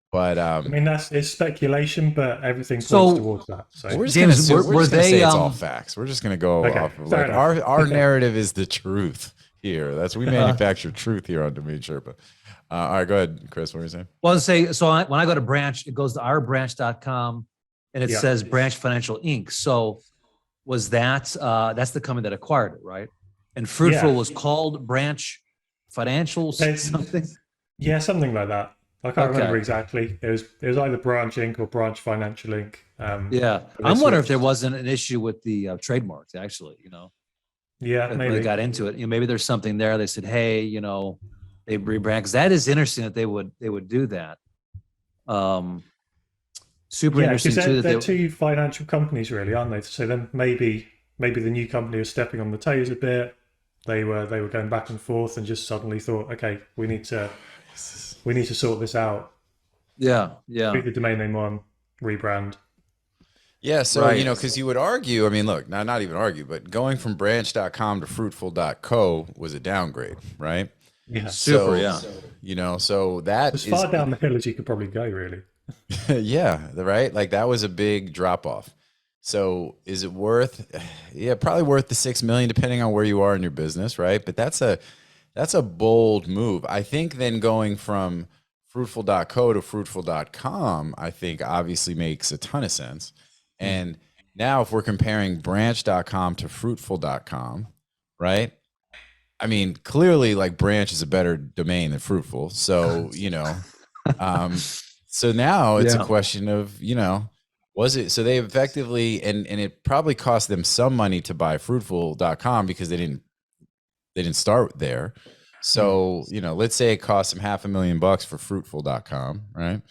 but I mean, it's speculation, but everything points So towards that. So we're just James, gonna assume, we're were just gonna say they it's all facts. We're just gonna go Okay, off of fair like enough. our narrative is the truth here. We manufacture truth here on Domain Sherpa. All right, go ahead, Chris. What were you saying? well, say so when I go to branch, it goes to ourbranch.com and it Yeah. says Branch Financial Inc. So was that's the company that acquired it, right? And Fruitful Yeah. was called Branch Financial something. Yeah, something like that. I can't remember Okay. exactly. It was either Branch Inc. or Branch Financial Inc. Yeah. but they I'm wondering if there switched. wasn't an issue with the trademarks, actually, Yeah, when they maybe. got into it. Maybe there's something there. They said, hey, they rebrand, because that is interesting that they would do that. Super Yeah, because interesting too they're that they two financial companies, really, aren't they? So then maybe the new company was stepping on the toes a bit. They were going back and forth, and just suddenly thought, okay, we need to sort this out. yeah. Put the domain name on, rebrand. Yeah, so Right. because you would argue, I mean, look, not even argue, but going from branch.com to fruitful.co was a downgrade, right? Yeah, Super, So, yeah. so that as is, far down the hill as you could probably go, really. yeah, right? Like that was a big drop off. So is it worth, yeah, probably worth the 6 million depending on where you are in your business, right? But that's a bold move. I think then going from fruitful.co to fruitful.com, I think obviously makes a ton of sense. And now if we're comparing branch.com to fruitful.com, right? I mean, clearly like branch is a better domain than fruitful. So, um, so now it's a Yeah. question of, was it, so they effectively, and it probably cost them some money to buy fruitful.com because they didn't start there. So, let's say it cost them $500,000 for fruitful.com, right?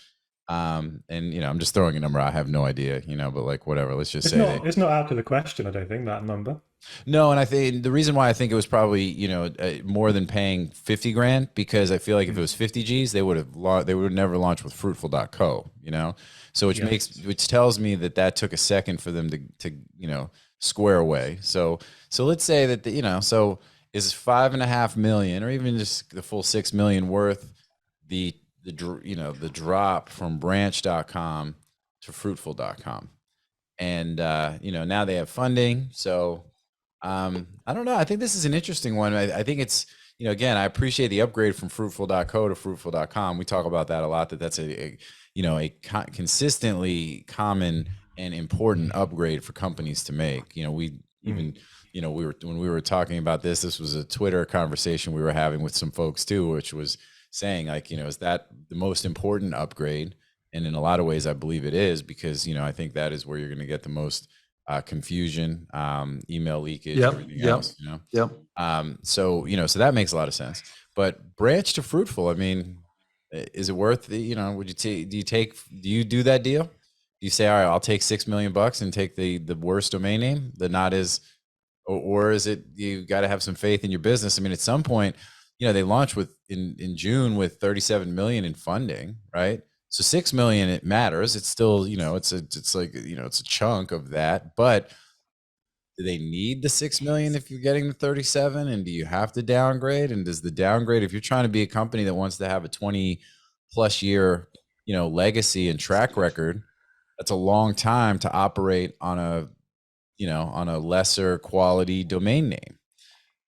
And I'm just throwing a number. I have no idea, but like whatever. Let's just say It's not out of the question. I don't think that number. no. And I think the reason why I think it was probably more than paying 50 grand, because I feel like if it was 50 G's, they would never launch with fruitful.co, so which tells me that took a second for them to square away. So let's say that so is 5.5 million or even just the full 6 million worth the drop from branch.com to fruitful.com. And now they have funding. So I don't know. I think this is an interesting one. I think it's, again, I appreciate the upgrade from fruitful.co to fruitful.com. We talk about that a lot, that's a consistently common and important upgrade for companies to make. We even, when we were talking about this was a Twitter conversation we were having with some folks too, which was saying like, is that the most important upgrade? And in a lot of ways, I believe it is, because, I think that is where you're going to get the most confusion, email leakage, everything else, Yep. So, so that makes a lot of sense. But branch to fruitful, I mean, is it worth the, would you do you do that deal? Do you say, all right, I'll take $6 million and take the worst domain name, the not as, or is it, you got to have some faith in your business? I mean, at some point, they launched in June with 37 million in funding, right? So 6 million, it matters. It's still, it's like, it's a chunk of that, but do they need the 6 million if you're getting the 37? And do you have to downgrade? And does the downgrade, if you're trying to be a company that wants to have a 20+ year, legacy and track record, that's a long time to operate on a lesser quality domain name.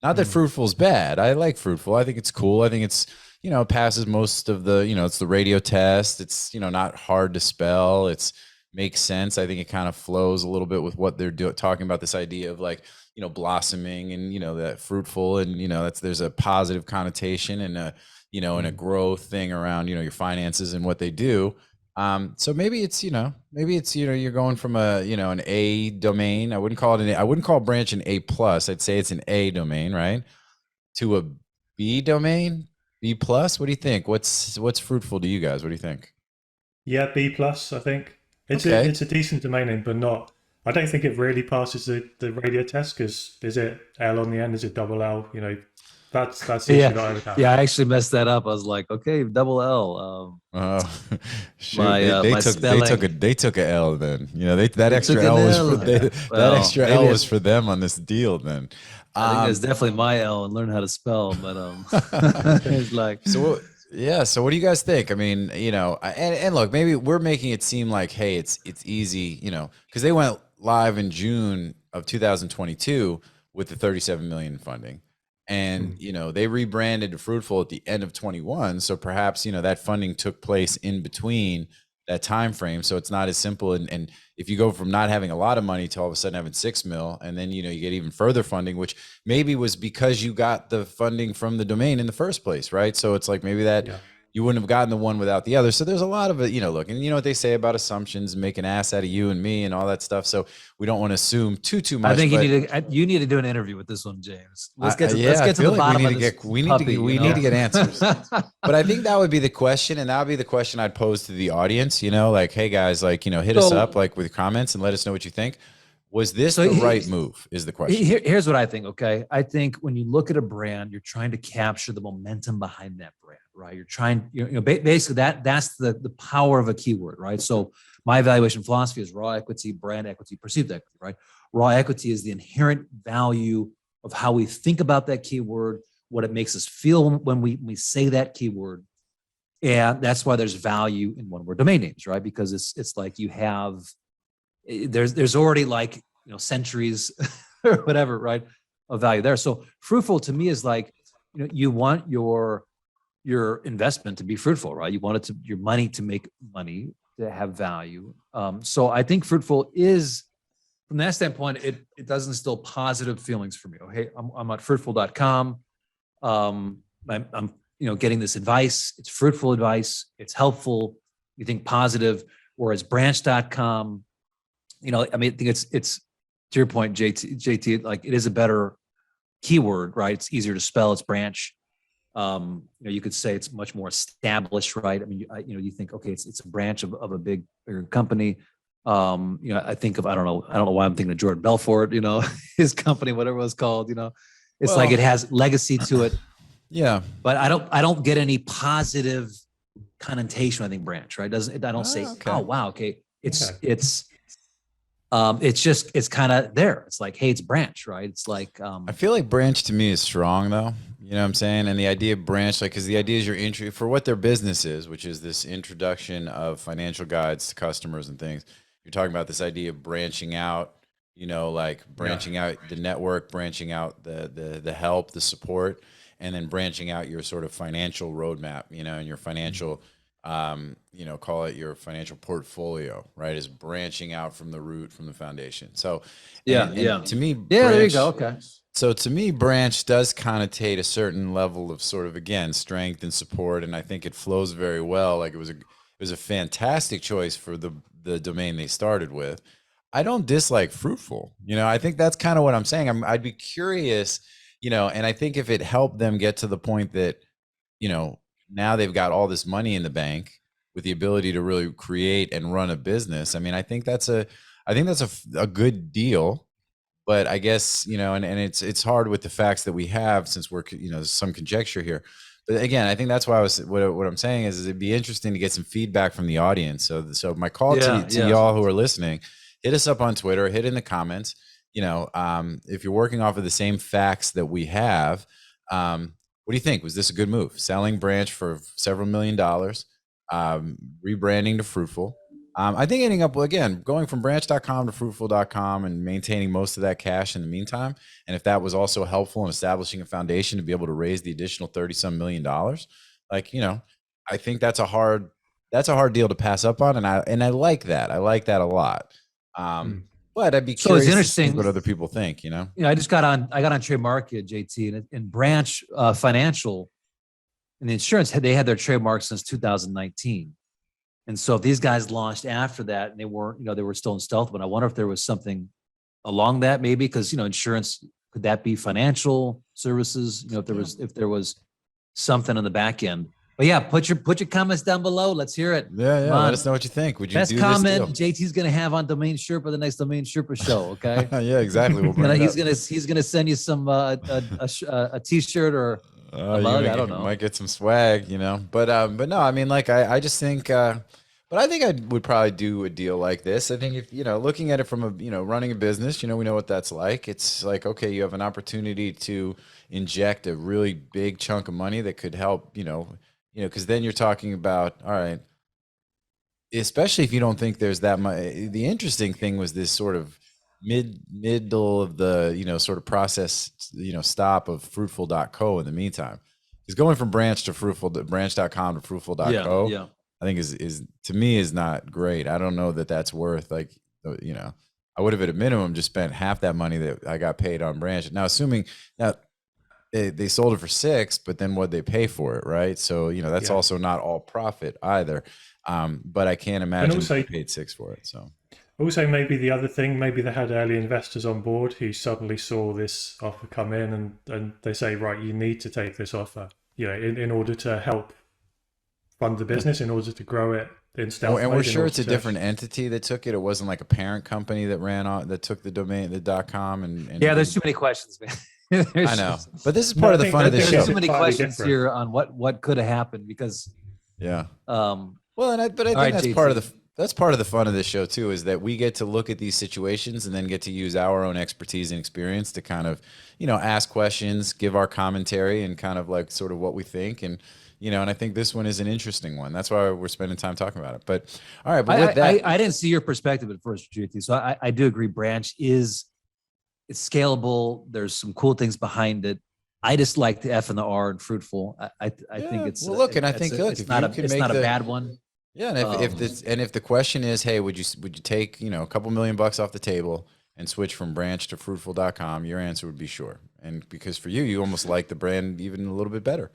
Not that Fruitful is bad. I like Fruitful. I think it's cool. I think it's, it passes most of the, it's the radio test. It's, not hard to spell. It's makes sense. I think it kind of flows a little bit with what they're talking about, this idea of like, blossoming and, that fruitful, and, there's a positive connotation and a, and a growth thing around, your finances and what they do. So maybe it's, you're going from a, an A domain. I wouldn't call branch an A+. I'd say it's an A domain, right? To a B domain, B+. What do you think? What's fruitful to you guys? What do you think? Yeah, B+. I think it's Okay. it's a decent domain name, but not. I don't think it really passes the radio test because is it L on the end? Is it double L? You know, that's the issue that I would have. Yeah, I actually messed that up. I was like, okay, double L. Oh, shoot! My They my took spelling. they took a L then. You know, that They extra took an L was for L. that Well, extra maybe L was for them on this deal then. I think that's Um, definitely my L and learn how to spell. But it's like, yeah. So what do you guys think? I mean, you know, and look, maybe we're making it seem like, hey, it's easy, you know, because they went live in June of 2022 with the 37 million in funding. And you know they rebranded to Fruitful at the end of 21, so perhaps you know that funding took place in between that time frame. So it's not as simple. And if you go from not having a lot of money to all of a sudden having 6 mil, and then you know you get even further funding, which maybe was because you got the funding from the domain in the first place, right? So it's like maybe that Yeah. you wouldn't have gotten the one without the other. So there's a lot of it, you know, look, and you know what they say about assumptions, make an ass out of you and me and all that stuff. So we don't want to assume too much. I think but you need to do an interview with this one, James. Let's get to yeah, let's I get to feel the like bottom of this puppy. we You need to know? get answers. But I think that would be the question, and that would be the question I'd pose to the audience. You know, like, hey guys, like, you know, hit us So- up like with comments and let us know what you think. Was this So the he- right move? Is the question. Here's what I think. Okay, I think when you look at a brand, you're trying to capture the momentum behind that brand, right? You're trying, you know, basically that's the power of a keyword, right? So my evaluation philosophy is raw equity, brand equity, perceived equity, right? Raw equity is the inherent value of how we think about that keyword, what it makes us feel when we say that keyword. And that's why there's value in one word domain names, right? Because it's like you have there's already like, you know, centuries or whatever, right, of value there. So fruitful to me is like, you know, you want your investment to be fruitful, right? You want it to your money to make money, to have value. So I think fruitful is, from that standpoint, it does instill positive feelings for me. Oh, hey, I'm at fruitful.com. I'm you know getting this advice. It's fruitful advice. It's helpful. You think positive. Whereas branch.com, you know, I mean, I think it's to your point, JT, like it is a better keyword, right? It's easier to spell. It's branch. You know, you could say it's much more established, right? I mean, you know, you think, okay, it's a branch of a bigger company. You know, I think of, I don't know why I'm thinking of Jordan Belfort, you know, his company, whatever it was called, you know, it's like it has legacy to it, Yeah. but I don't get any positive connotation. I think branch, right? I don't say, okay. oh, wow. Okay. It's Okay. it's kind of there. It's like, hey, it's branch, right? It's like, I feel like branch to me is strong though. You know what I'm saying? And the idea of branch, like, because the idea is your entry for what their business is, which is this introduction of financial guides to customers and things. You're talking about this idea of branching out, you know, like branching out the network, branching out the help, the support, and then branching out your sort of financial roadmap, you know, and your financial, you know, call it your financial portfolio, right? Is branching out from the root, from the foundation. So, and to me, yeah, there you branch, go. Okay. so to me, branch does connotate a certain level of sort of, again, strength and support, and I think it flows very well. Like it was a fantastic choice for the domain they started with. I don't dislike fruitful. You know, I think that's kind of what I'm saying. I'd be curious, you know, and I think if it helped them get to the point that, you know, now they've got all this money in the bank with the ability to really create and run a business. I mean, I think that's a good deal. But I guess, you know, and it's hard with the facts that we have since we're, you know, there's some conjecture here. But again, I think that's why what I'm saying is it'd be interesting to get some feedback from the audience. So my call to y'all who are listening, hit us up on Twitter, hit in the comments. You know, if you're working off of the same facts that we have, what do you think? Was this a good move? Selling branch for several $1 million, rebranding to Fruitful. I think ending up, again, going from branch.com to fruitful.com and maintaining most of that cash in the meantime. And if that was also helpful in establishing a foundation to be able to raise the additional 30 some $1 million, like, you know, I think that's a hard deal to pass up on. And I like that. I like that a lot. But I'd be So it's curious to interesting see what other people think, you know? You know, I got on Trade Market, JT, and Branch Financial and the insurance, they had their trademark since 2019. And so if these guys launched after that and they weren't, you know, they were still in stealth, but I wonder if there was something along that maybe, because, you know, insurance, could that be financial services? You know, if there was something on the back end. But yeah, put your comments down below. Let's hear it. Yeah, Come let on. us know what you think. Would you Best do comment this deal? JT's gonna have on Domain Sherpa, the next Domain Sherpa show. Okay. Yeah, exactly. We'll bring it He's up. gonna send you some a t-shirt or a You mug. I don't know. might get some swag, but no, I mean, like, I just think, but I think I would probably do a deal like this. I think if, looking at it from running a business, we know what that's like. It's like, okay, you have an opportunity to inject a really big chunk of money that could help, because then you're talking about, all right, especially if you don't think there's that much. The interesting thing was this sort of middle of the sort of process stop of fruitful.co in the meantime. Is going from branch to fruitful branch.com to fruitful.co. Yeah. I think is to me is not great. I don't know that that's worth, like, I would have at a minimum just spent half that money that I got paid on branch. Now, assuming that they sold it for 6, but then what they pay for it, right? So that's also not all profit either. But I can't imagine also, they paid 6 for it. So also maybe the other thing, maybe they had early investors on board who suddenly saw this offer come in, and they say, right, you need to take this offer, in order to help fund the business, in order to grow it in stealth. And we're sure it's a different entity that took it. It wasn't like a parent company that that took the domain, the .com, and yeah. There's too many questions, man. I know, but this is part of the fun of the show. There's too many questions here on what could have happened because. Yeah. Well, I think that's part of the fun of this show too, is that we get to look at these situations and then get to use our own expertise and experience to kind of, ask questions, give our commentary, and kind of like sort of what we think. And, and I think this one is an interesting one. That's why we're spending time talking about it. But all right, but with that, I didn't see your perspective at first, JT. So I do agree. Branch it's scalable. There's some cool things behind it. I just like the F and the R and fruitful. I think it's it's not a bad one. Yeah, and if the question is, hey, would you take a couple $1,000,000 off the table and switch from branch to fruitful.com, your answer would be sure. And because for you almost like the brand even a little bit better.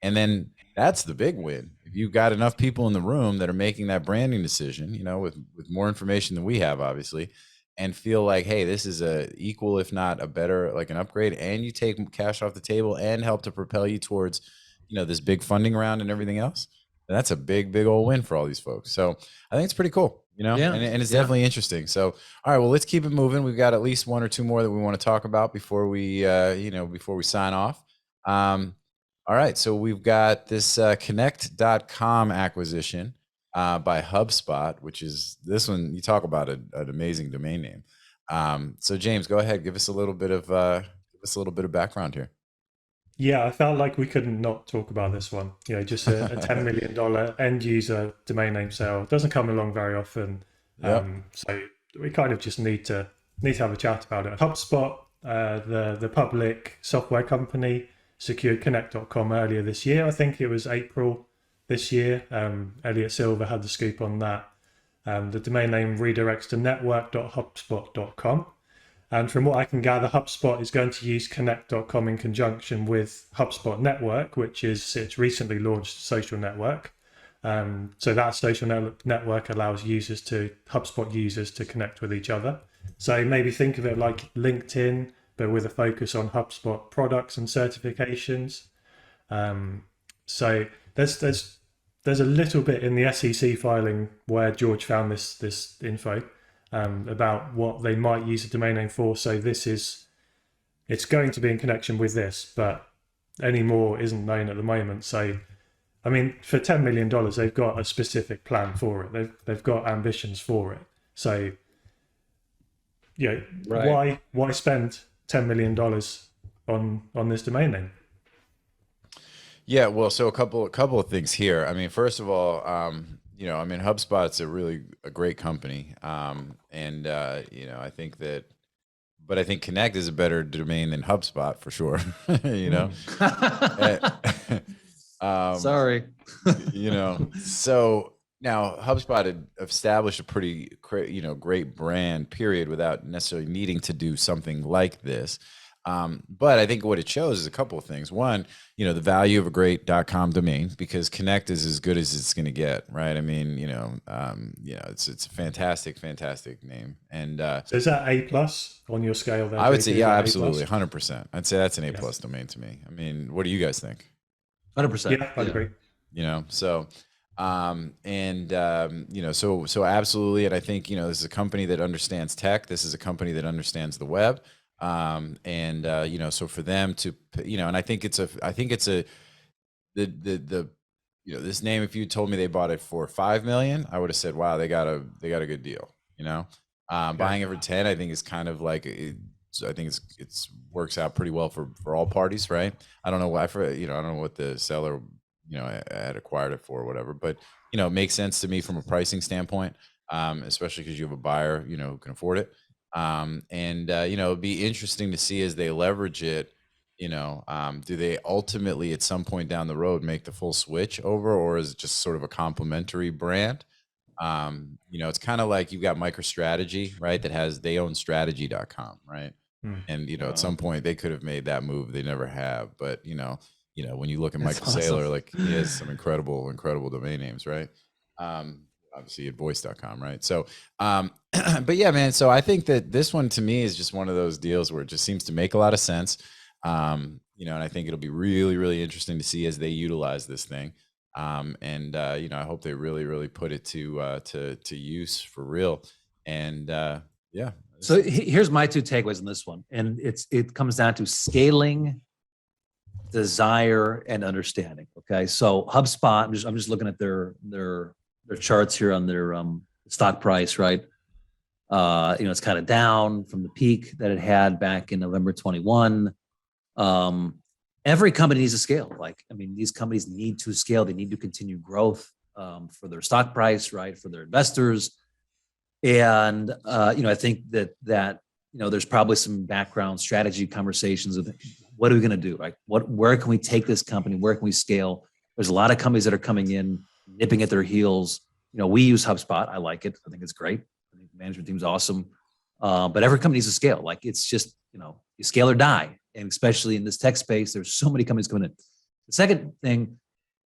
And then that's the big win. If you've got enough people in the room that are making that branding decision, with more information than we have, obviously, and feel like, hey, this is a equal, if not a better, like an upgrade, and you take cash off the table and help to propel you towards, this big funding round and everything else, that's a big old win for all these folks. So I think it's pretty cool, and it's definitely interesting. So, all right, well, let's keep it moving. We've got at least 1 or 2 more that we want to talk about before we, before we sign off. All right, so we've got this connect.com acquisition by HubSpot, which is this one. You talk about an amazing domain name. So James, go ahead, give us a little bit of background here. Yeah, I felt like we couldn't not talk about this one. Just a $10 million end user domain name sale doesn't come along very often. So we kind of just need to have a chat about it. HubSpot, the public software company, secured connect.com earlier this year. I think it was April this year. Elliot Silver had the scoop on that. The domain name redirects to network.hubspot.com. And from what I can gather, HubSpot is going to use connect.com in conjunction with HubSpot Network, which is its recently launched social network. So that social network allows HubSpot users to connect with each other. So maybe think of it like LinkedIn, but with a focus on HubSpot products and certifications. So there's a little bit in the SEC filing where George found this info about what they might use a domain name for. So it's going to be in connection with this, but any more isn't known at the moment. So, I mean, for $10 million, they've got a specific plan for it. They've got ambitions for it. So, right. Why spend $10 million on this domain name? Yeah, well, so a couple of things here. I mean, first of all, HubSpot's a great company, I think that, but I think Connect is a better domain than HubSpot for sure. Sorry. So now HubSpot had established a pretty, great brand, period, without necessarily needing to do something like this. But I think what it shows is a couple of things. One, the value of a great .com domain, because Connect is as good as it's going to get, right? I mean, it's a fantastic name. And so is that A+ on your scale there? I would say, yeah, absolutely, 100%. I'd say that's an A+ domain to me. I mean, what do you guys think? 100%. Yeah, I'd agree. So so absolutely. And I think, this is a company that understands tech. This is a company that understands the web. So for them to, and I think this name, if you told me they bought it for 5 million, I would have said, wow, they got a good deal, buying it for 10, I think is kind of like, I think it's works out pretty well for all parties. Right. I don't know why I don't know what the seller, had acquired it for or whatever, but, it makes sense to me from a pricing standpoint, especially because you have a buyer, who can afford it. It'd be interesting to see as they leverage it, do they ultimately at some point down the road make the full switch over, or is it just sort of a complementary brand? It's kind of like you've got MicroStrategy, right? They own strategy.com, right? And, at some point they could have made that move. They never have, but, when you look at Michael Saylor, like he has some incredible domain names, right? Obviously at voice.com, right? So, but yeah, man. So I think that this one to me is just one of those deals where it just seems to make a lot of sense. And I think it'll be really, really interesting to see as they utilize this thing. I hope they really, really put it to use for real. And yeah. So here's my two takeaways on this one, and it comes down to scaling, desire, and understanding. Okay, so HubSpot, I'm just looking at their charts here on their stock price, right? It's kind of down from the peak that it had back in November 21. Every company needs to scale. These companies need to scale. They need to continue growth for their stock price, right? For their investors. And, I think that there's probably some background strategy conversations of what are we going to do? Right? Where can we take this company? Where can we scale? There's a lot of companies that are coming in, nipping at their heels. We use HubSpot. I like it. I think it's great. I think the management team's awesome. But every company needs to scale. It's just, you scale or die. And especially in this tech space, there's so many companies coming in. The second thing,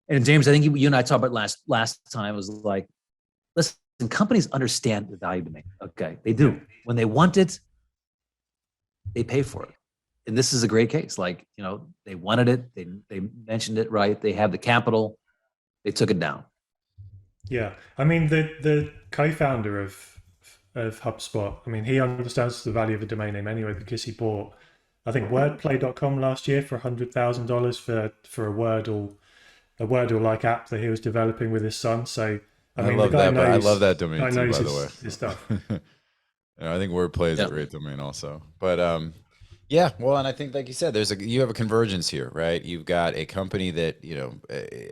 and James, I think you and I talked about last time, was like, listen, companies understand the value domain. Okay, they do. When they want it, they pay for it. And this is a great case. They wanted it. They mentioned it, right? They have the capital. They took it down. Yeah. The co-founder of HubSpot, he understands the value of a domain name anyway, because he bought, I think, wordplay.com last year for $100,000 for a Wordle-like app that he was developing with his son. So I love that. But I love that domain too, by the way. His stuff. I think Wordplay is a great domain also. But yeah, well, and I think, like you said, you have a convergence here, right? You've got a company that,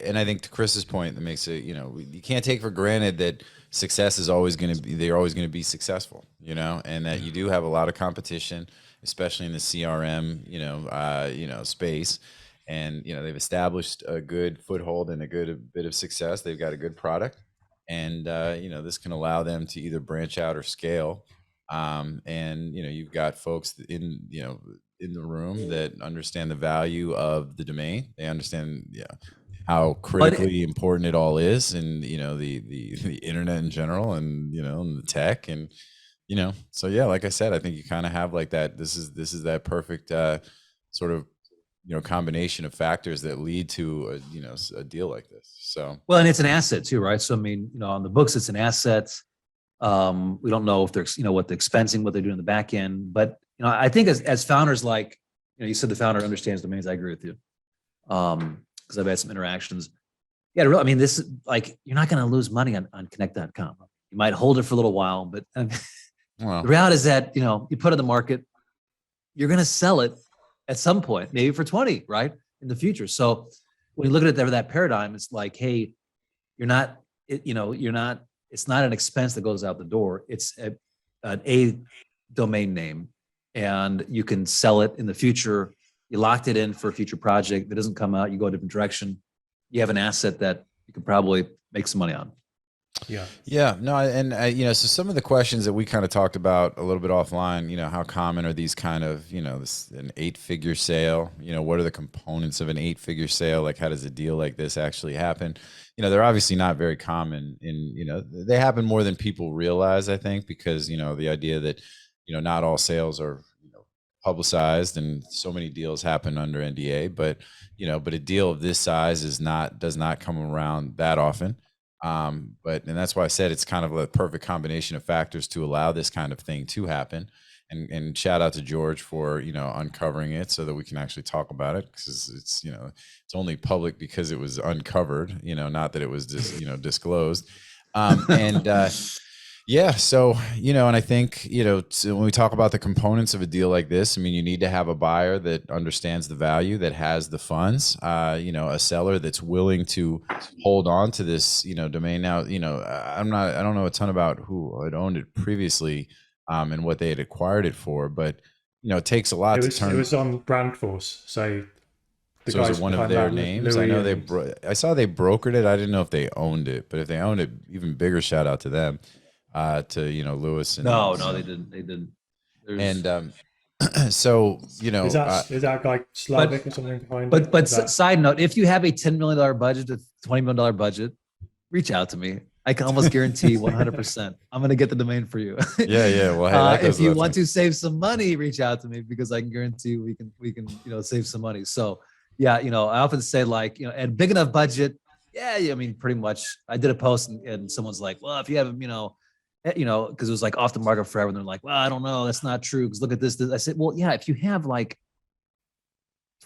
and I think to Chris's point, that makes it, you can't take for granted that success is always going to be, they're always going to be successful, and that you do have a lot of competition, especially in the CRM, space. And, they've established a good foothold and a good bit of success. They've got a good product. And, this can allow them to either branch out or scale. You've got folks in the room that understand the value of the domain. They understand, how critically important it all is, and the internet in general, and and the tech, and so yeah, like I said, I think you kind of have like that. This is that perfect sort of combination of factors that lead to a deal like this. So well, and it's an asset too, right? So on the books, it's an asset. We don't know if they're, what the expensing, what they're doing in the back end, but I think as founders, you said the founder understands domains. I agree with you, because I've had some interactions. Yeah, this is you're not going to lose money on Connect.com. You might hold it for a little while, but the reality is that you put it in the market, you're going to sell it at some point, maybe for 20, right, in the future. So when you look at it that paradigm, it's like, hey, you're not. It's not an expense that goes out the door. It's a domain name, and you can sell it in the future. You locked it in for a future project. If it doesn't come out, you go a different direction. You have an asset that you could probably make some money on. Yeah. No, and so some of the questions that we kind of talked about a little bit offline, how common are these kind of, an 8-figure sale? What are the components of an 8-figure sale? Like, how does a deal like this actually happen? They're obviously not very common they happen more than people realize, I think, because, the idea that, not all sales are, publicized, and so many deals happen under NDA, but but a deal of this size does not come around that often. And that's why I said it's kind of a perfect combination of factors to allow this kind of thing to happen. And shout out to George for uncovering it so that we can actually talk about it, because it's it's only public because it was uncovered, not that it was just disclosed. Yeah, so and I think when we talk about the components of a deal like this, I mean, you need to have a buyer that understands the value, that has the funds, a seller that's willing to hold on to this domain. Now, I don't know a ton about who had owned it previously, and what they had acquired it for, but it takes a lot to turn. It was on Brand Force, so the So is guys it one of behind their that, names? Louis I know and- I saw they brokered it. I didn't know if they owned it, but if they owned it, even bigger shout out to them, to Lewis and No, they didn't. They didn't. There's, and so is that guy Slavic or something behind it? but Is that- side note, if you have a $10 million budget, a $20 million budget, reach out to me. I can almost guarantee 100% I'm going to get the domain for you. yeah. Well, hey, that goes if you without want saying. to save some money, reach out to me, because I can guarantee we can save some money. So yeah, I often say, like, and big enough budget. Yeah, I mean, pretty much. I did a post and someone's like, well, if you have because it was like off the market forever, and they're like, well, I don't know, that's not true, because look at this. I said, well, yeah, if you have like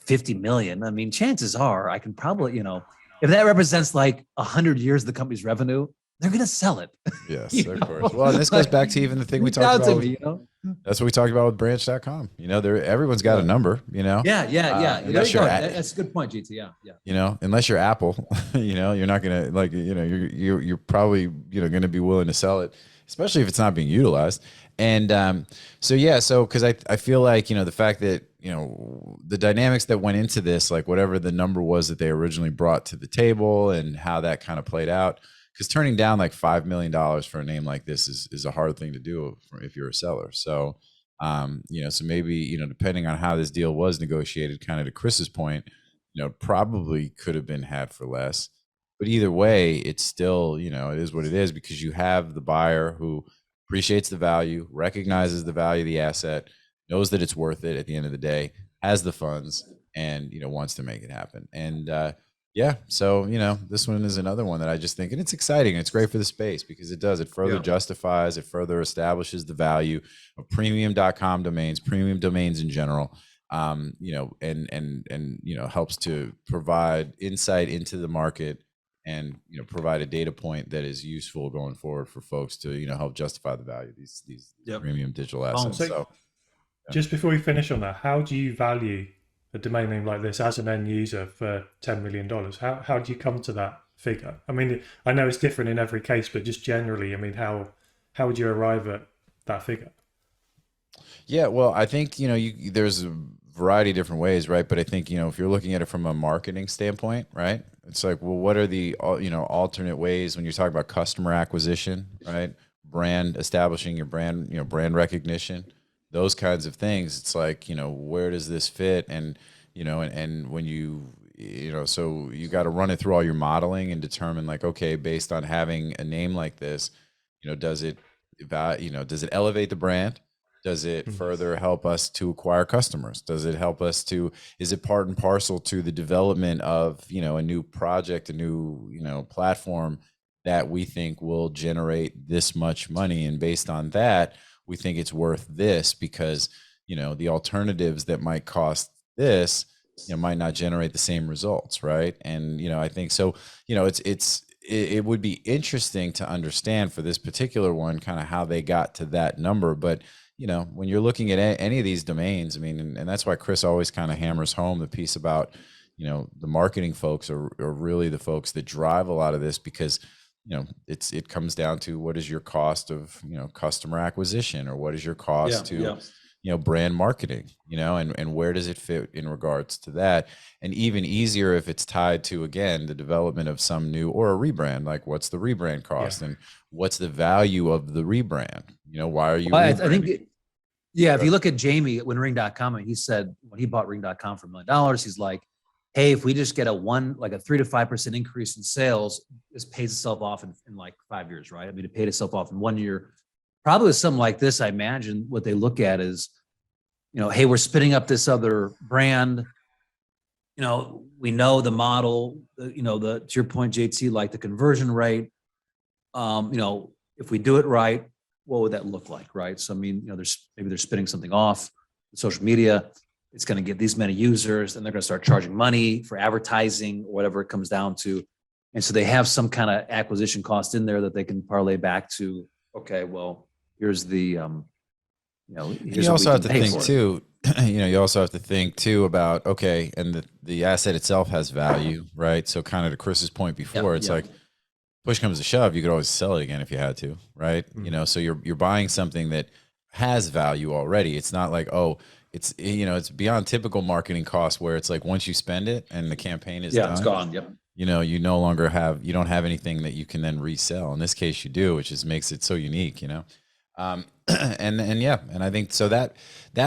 50 million, I mean, chances are I can probably, if that represents like 100 years of the company's revenue, they're going to sell it. Yes, of course. Well, and this goes back to even the thing we Reach talked out to about. me, That's what we talked about with branch.com. Everyone's got a number, Yeah. unless you're That's a good point, GT. Yeah. Unless you're Apple, you're not going to you're probably, going to be willing to sell it, especially if it's not being utilized. And because I feel like, the fact that, the dynamics that went into this, like whatever the number was that they originally brought to the table and how that kind of played out, because turning down like $5 million for a name like this is a hard thing to do if you're a seller. So, so maybe, depending on how this deal was negotiated, kind of to Chris's point, probably could have been had for less. But either way, it's still, it is what it is, because you have the buyer who appreciates the value, recognizes the value of the asset, knows that it's worth it at the end of the day, has the funds, and, wants to make it happen. And, so, this one is another one that I just think, and it's exciting. It's great for the space because it further justifies, it further establishes the value of premium.com domains, premium domains in general, and helps to provide insight into the market and, provide a data point that is useful going forward for folks to, help justify the value of these premium digital assets. So just before we finish on that, how do you value a domain name like this as an end user for $10 million? How do you come to that figure? I mean, I know it's different in every case, but just generally, I mean, how would you arrive at that figure? Yeah, well, I think, there's a variety of different ways, right? But I think, if you're looking at it from a marketing standpoint, right? It's like, well, what are the, alternate ways when you're talking about customer acquisition, right? Establishing your brand, brand recognition, those kinds of things. It's like, where does this fit? And, and when so you got to run it through all your modeling and determine, like, okay, based on having a name like this, does it elevate the brand? Does it further help us to acquire customers? Does it help us is it part and parcel to the development of, a new project, a new, platform that we think will generate this much money? And based on that, we think it's worth this, because, the alternatives that might cost this, might not generate the same results. Right. And, I think so, it would be interesting to understand for this particular one, kind of how they got to that number. But, when you're looking at any of these domains, I mean, and that's why Chris always kind of hammers home the piece about, the marketing folks are really the folks that drive a lot of this, because, it comes down to what is your cost of, customer acquisition, or what is your cost to brand marketing, and where does it fit in regards to that? And even easier if it's tied to, again, the development of some new or a rebrand, like what's the rebrand cost and what's the value of the rebrand? Why are you? I think, if you look at Jamie when Ring.com, he said when he bought Ring.com for $1 million, he's like, hey, if we just get a 3 to 5% increase in sales, this pays itself off in like 5 years, right? I mean, it paid itself off in 1 year. Probably with something like this, I imagine what they look at is hey, we're spinning up this other brand. We know the model, to your point, JT, like the conversion rate. If we do it right, what would that look like, right? So, maybe they're spinning something off social media. It's going to get these many users, and they're going to start charging money for advertising or whatever it comes down to. And so they have some kind of acquisition cost in there that they can parlay back to, okay, well, here's the, here's You what we also have can to pay think for it. too, you also have to think too about, okay, and the asset itself has value, right? So kind of to Chris's point before, it's like push comes to shove, you could always sell it again if you had to, right? So you're buying something that has value already. It's not like, oh, it's it's beyond typical marketing costs where it's like once you spend it and the campaign is done, it's gone. Yep. you no longer you don't have anything that you can then resell. In this case, you do, which just makes it so unique, and I think so that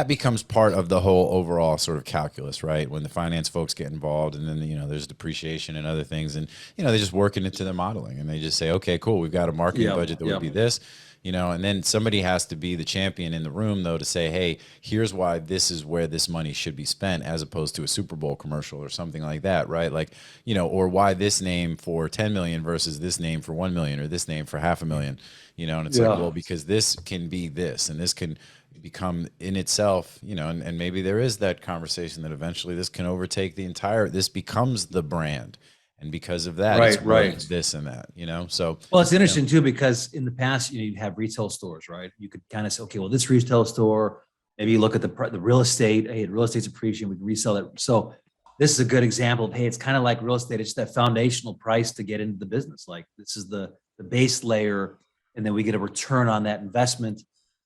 becomes part of the whole overall sort of calculus, right? When the finance folks get involved, and then there's depreciation and other things, and they just work it into their modeling, and they just say, okay, cool, we've got a marketing budget that would be this. And then somebody has to be the champion in the room, though, to say, hey, here's why this is where this money should be spent, as opposed to a Super Bowl commercial or something like that, right? Like, or why this name for 10 million versus this name for 1 million, or this name for $500,000, and it's like, well, because this can be this, and this can become in itself, and maybe there is that conversation that eventually this can overtake this becomes the brand. And because of that, it's worth this and that, So, well, it's interesting too, because in the past, you have retail stores, right? You could kind of say, okay, well, this retail store, maybe you look at the real estate. Hey, the real estate's appreciating, we can resell it. So this is a good example of, hey, it's kind of like real estate. It's that foundational price to get into the business. Like, this is the base layer, and then we get a return on that investment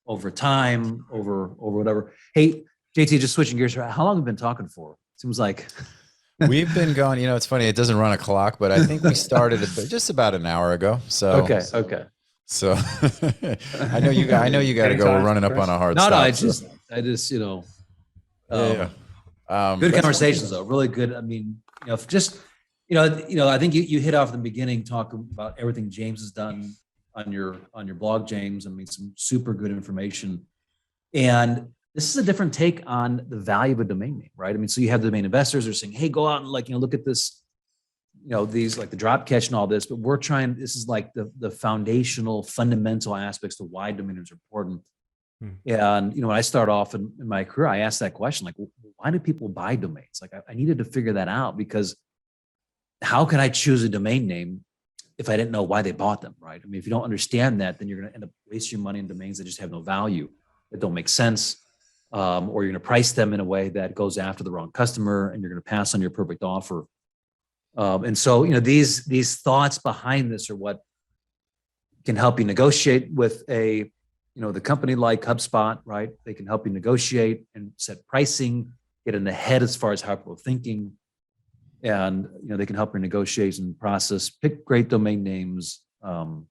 over time, over whatever. Hey, JT, just switching gears, how long have we been talking for? Seems like we've been going, it's funny, it doesn't run a clock, but I think we started just about an hour ago. So okay. So I know you got to go. We're running up on a hard stop. No, I just good conversations though, really good. I mean, I think you hit off in the beginning talking about everything James has done on your blog, James. I mean, some super good information, and this is a different take on the value of a domain name, right? I mean, so you have the domain investors are saying, hey, go out and look at this, these like the drop catch and all this, but this is like the foundational, fundamental aspects to why domain names are important. And, when I start off in my career, I asked that question, like, why do people buy domains? Like, I needed to figure that out, because how can I choose a domain name if I didn't know why they bought them, right? I mean, if you don't understand that, then you're going to end up wasting your money on domains that just have no value, that don't make sense. Or you're going to price them in a way that goes after the wrong customer, and you're going to pass on your perfect offer. And so, these thoughts behind this are what can help you negotiate with the company like HubSpot, right? They can help you negotiate and set pricing, get in the head as far as how people are thinking. And, they can help your negotiation process, pick great domain names, and,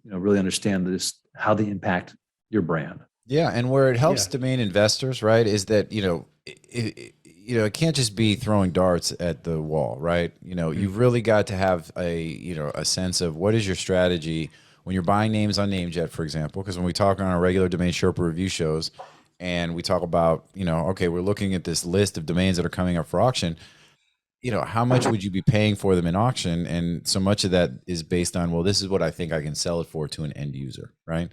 really understand how they impact your brand. Yeah, and where it helps domain investors, right, is that it can't just be throwing darts at the wall, right? You've really got to have a sense of what is your strategy when you're buying names on NameJet, for example. Because when we talk on our regular DomainSherpa review shows, and we talk about okay, we're looking at this list of domains that are coming up for auction. How much would you be paying for them in auction? And so much of that is based on, well, this is what I think I can sell it for to an end user, right?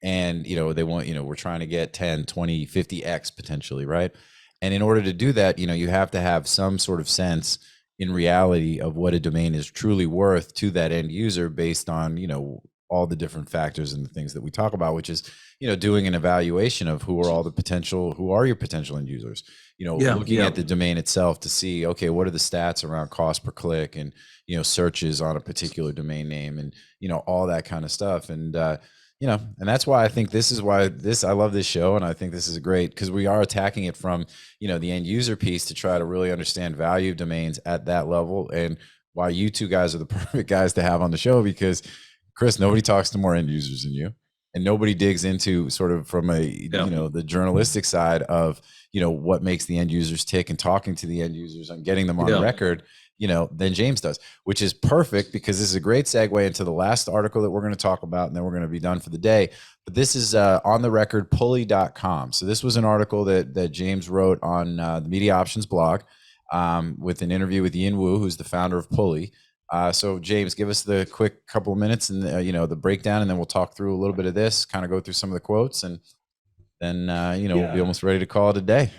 And, they want, we're trying to get 10, 20, 50X potentially, right? And in order to do that, you have to have some sort of sense in reality of what a domain is truly worth to that end user based on, all the different factors and the things that we talk about, which is, doing an evaluation of who are your potential end users, looking at the domain itself to see, okay, what are the stats around cost per click and, searches on a particular domain name and, all that kind of stuff. And, and that's why I think I love this show. And I think this is great because we are attacking it from, the end user piece to try to really understand value of domains at that level, and why you two guys are the perfect guys to have on the show, because Chris, nobody talks to more end users than you, and nobody digs into sort of from the journalistic side of, what makes the end users tick and talking to the end users and getting them on record, than James does, which is perfect because this is a great segue into the last article that we're going to talk about, and then we're going to be done for the day. But this is on the record, pulley.com. So this was an article that James wrote on the Media Options blog with an interview with Yin Wu, who's the founder of Pulley. So James, give us the quick couple of minutes and the breakdown, and then we'll talk through a little bit of this, kind of go through some of the quotes, and then we'll be almost ready to call it a day.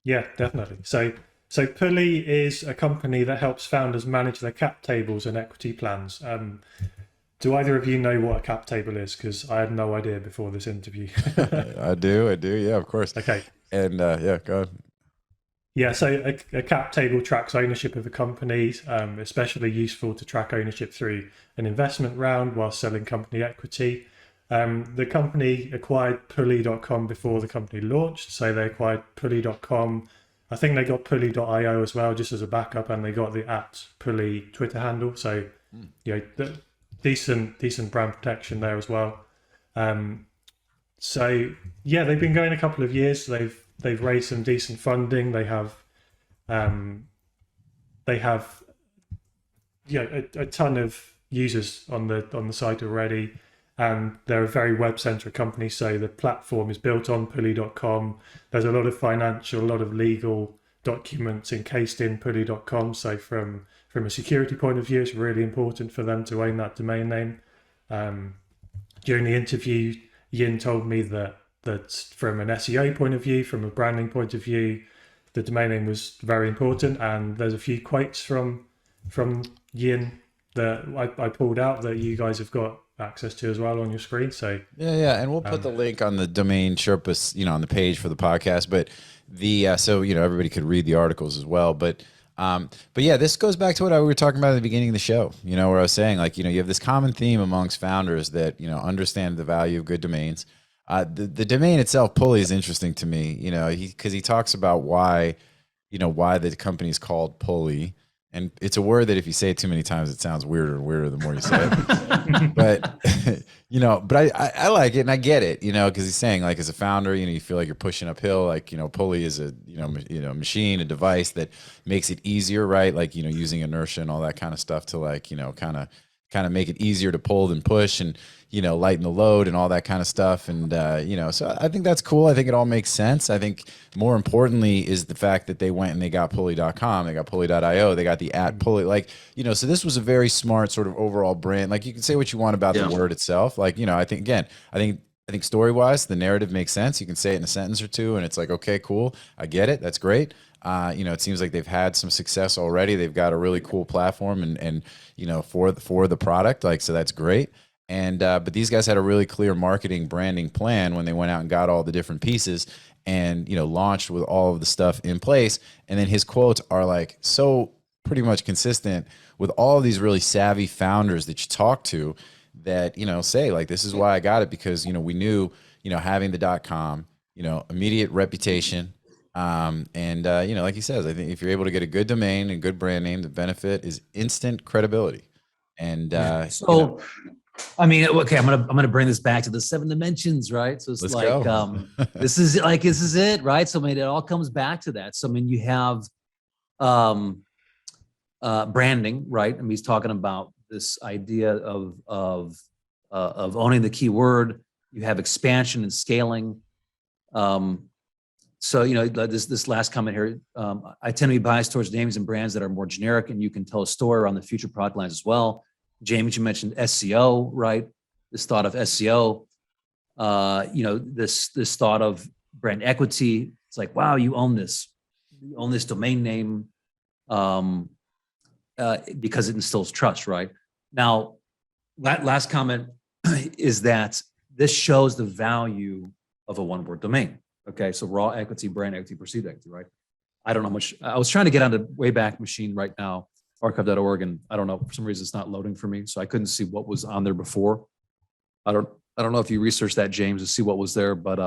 Yeah, definitely. So Pulley is a company that helps founders manage their cap tables and equity plans. Do either of you know what a cap table is? Because I had no idea before this interview. I do. Yeah, of course. Okay. And go ahead. Yeah, so a cap table tracks ownership of a company, especially useful to track ownership through an investment round while selling company equity. The company acquired Pulley.com before the company launched. So they acquired Pulley.com. I think they got Pulley.io as well, just as a backup, and they got the @Pulley Twitter handle. So, decent brand protection there as well. So yeah, they've been going a couple of years. They've raised some decent funding. They have a ton of users on the site already. And they're a very web-centric company, so the platform is built on Pulley.com. There's a lot of financial, a lot of legal documents encased in Pulley.com. So from a security point of view, it's really important for them to own that domain name. During the interview, Yin told me that from an SEO point of view, from a branding point of view, the domain name was very important. And there's a few quotes from Yin that I pulled out that you guys have got access to as well on your screen. So and we'll put the link on the DomainSherpa, on the page for the podcast. But so everybody could read the articles as well. But yeah, this goes back to what we were talking about at the beginning of the show. Where I was saying you have this common theme amongst founders that understand the value of good domains. The domain itself, Pulley, is interesting to me. Because he talks about why the company is called Pulley. And it's a word that if you say it too many times, it sounds weirder and weirder the more you say it. but I like it and I get it, because he's saying as a founder, you feel like you're pushing uphill. Pulley is a machine, a device that makes it easier, right? Using inertia and all that kind of stuff to kind of make it easier to pull than push, and lighten the load and all that kind of stuff. And so I think that's cool. I think it all makes sense. I think more importantly is the fact that they went and they got Pulley.com, they got Pulley.io, they got the @Pulley. So this was a very smart sort of overall brand. You can say what you want about the word itself. I think story-wise, the narrative makes sense. You can say it in a sentence or two, and it's okay, cool. I get it. That's great. It seems like they've had some success already. They've got a really cool platform and for the product, so that's great. And but these guys had a really clear marketing branding plan when they went out and got all the different pieces and launched with all of the stuff in place. And then his quotes are so pretty much consistent with all of these really savvy founders that you talk to that say this is why I got it, because we knew having the .com, immediate reputation. And like he says, I think if you're able to get a good domain and good brand name, the benefit is instant credibility. And I mean, okay, I'm gonna bring this back to the 7 dimensions, right? So it's let's go. this is it, right? So I mean, it all comes back to that. So I mean, you have branding, right? I mean, he's talking about this idea of owning the keyword. You have expansion and scaling. So this last comment here, I tend to be biased towards names and brands that are more generic, and you can tell a story around the future product lines as well. James, you mentioned SEO, right? This thought of SEO, this thought of brand equity. It's wow, you own this domain name because it instills trust, right? Now, last comment is that this shows the value of a one-word domain. Okay, so raw equity, brand equity, perceived equity, right? I don't know how much. I was trying to get on the Wayback Machine right now, archive.org, and I don't know, for some reason it's not loading for me, so I couldn't see what was on there before. I don't know if you researched that, James, to see what was there, but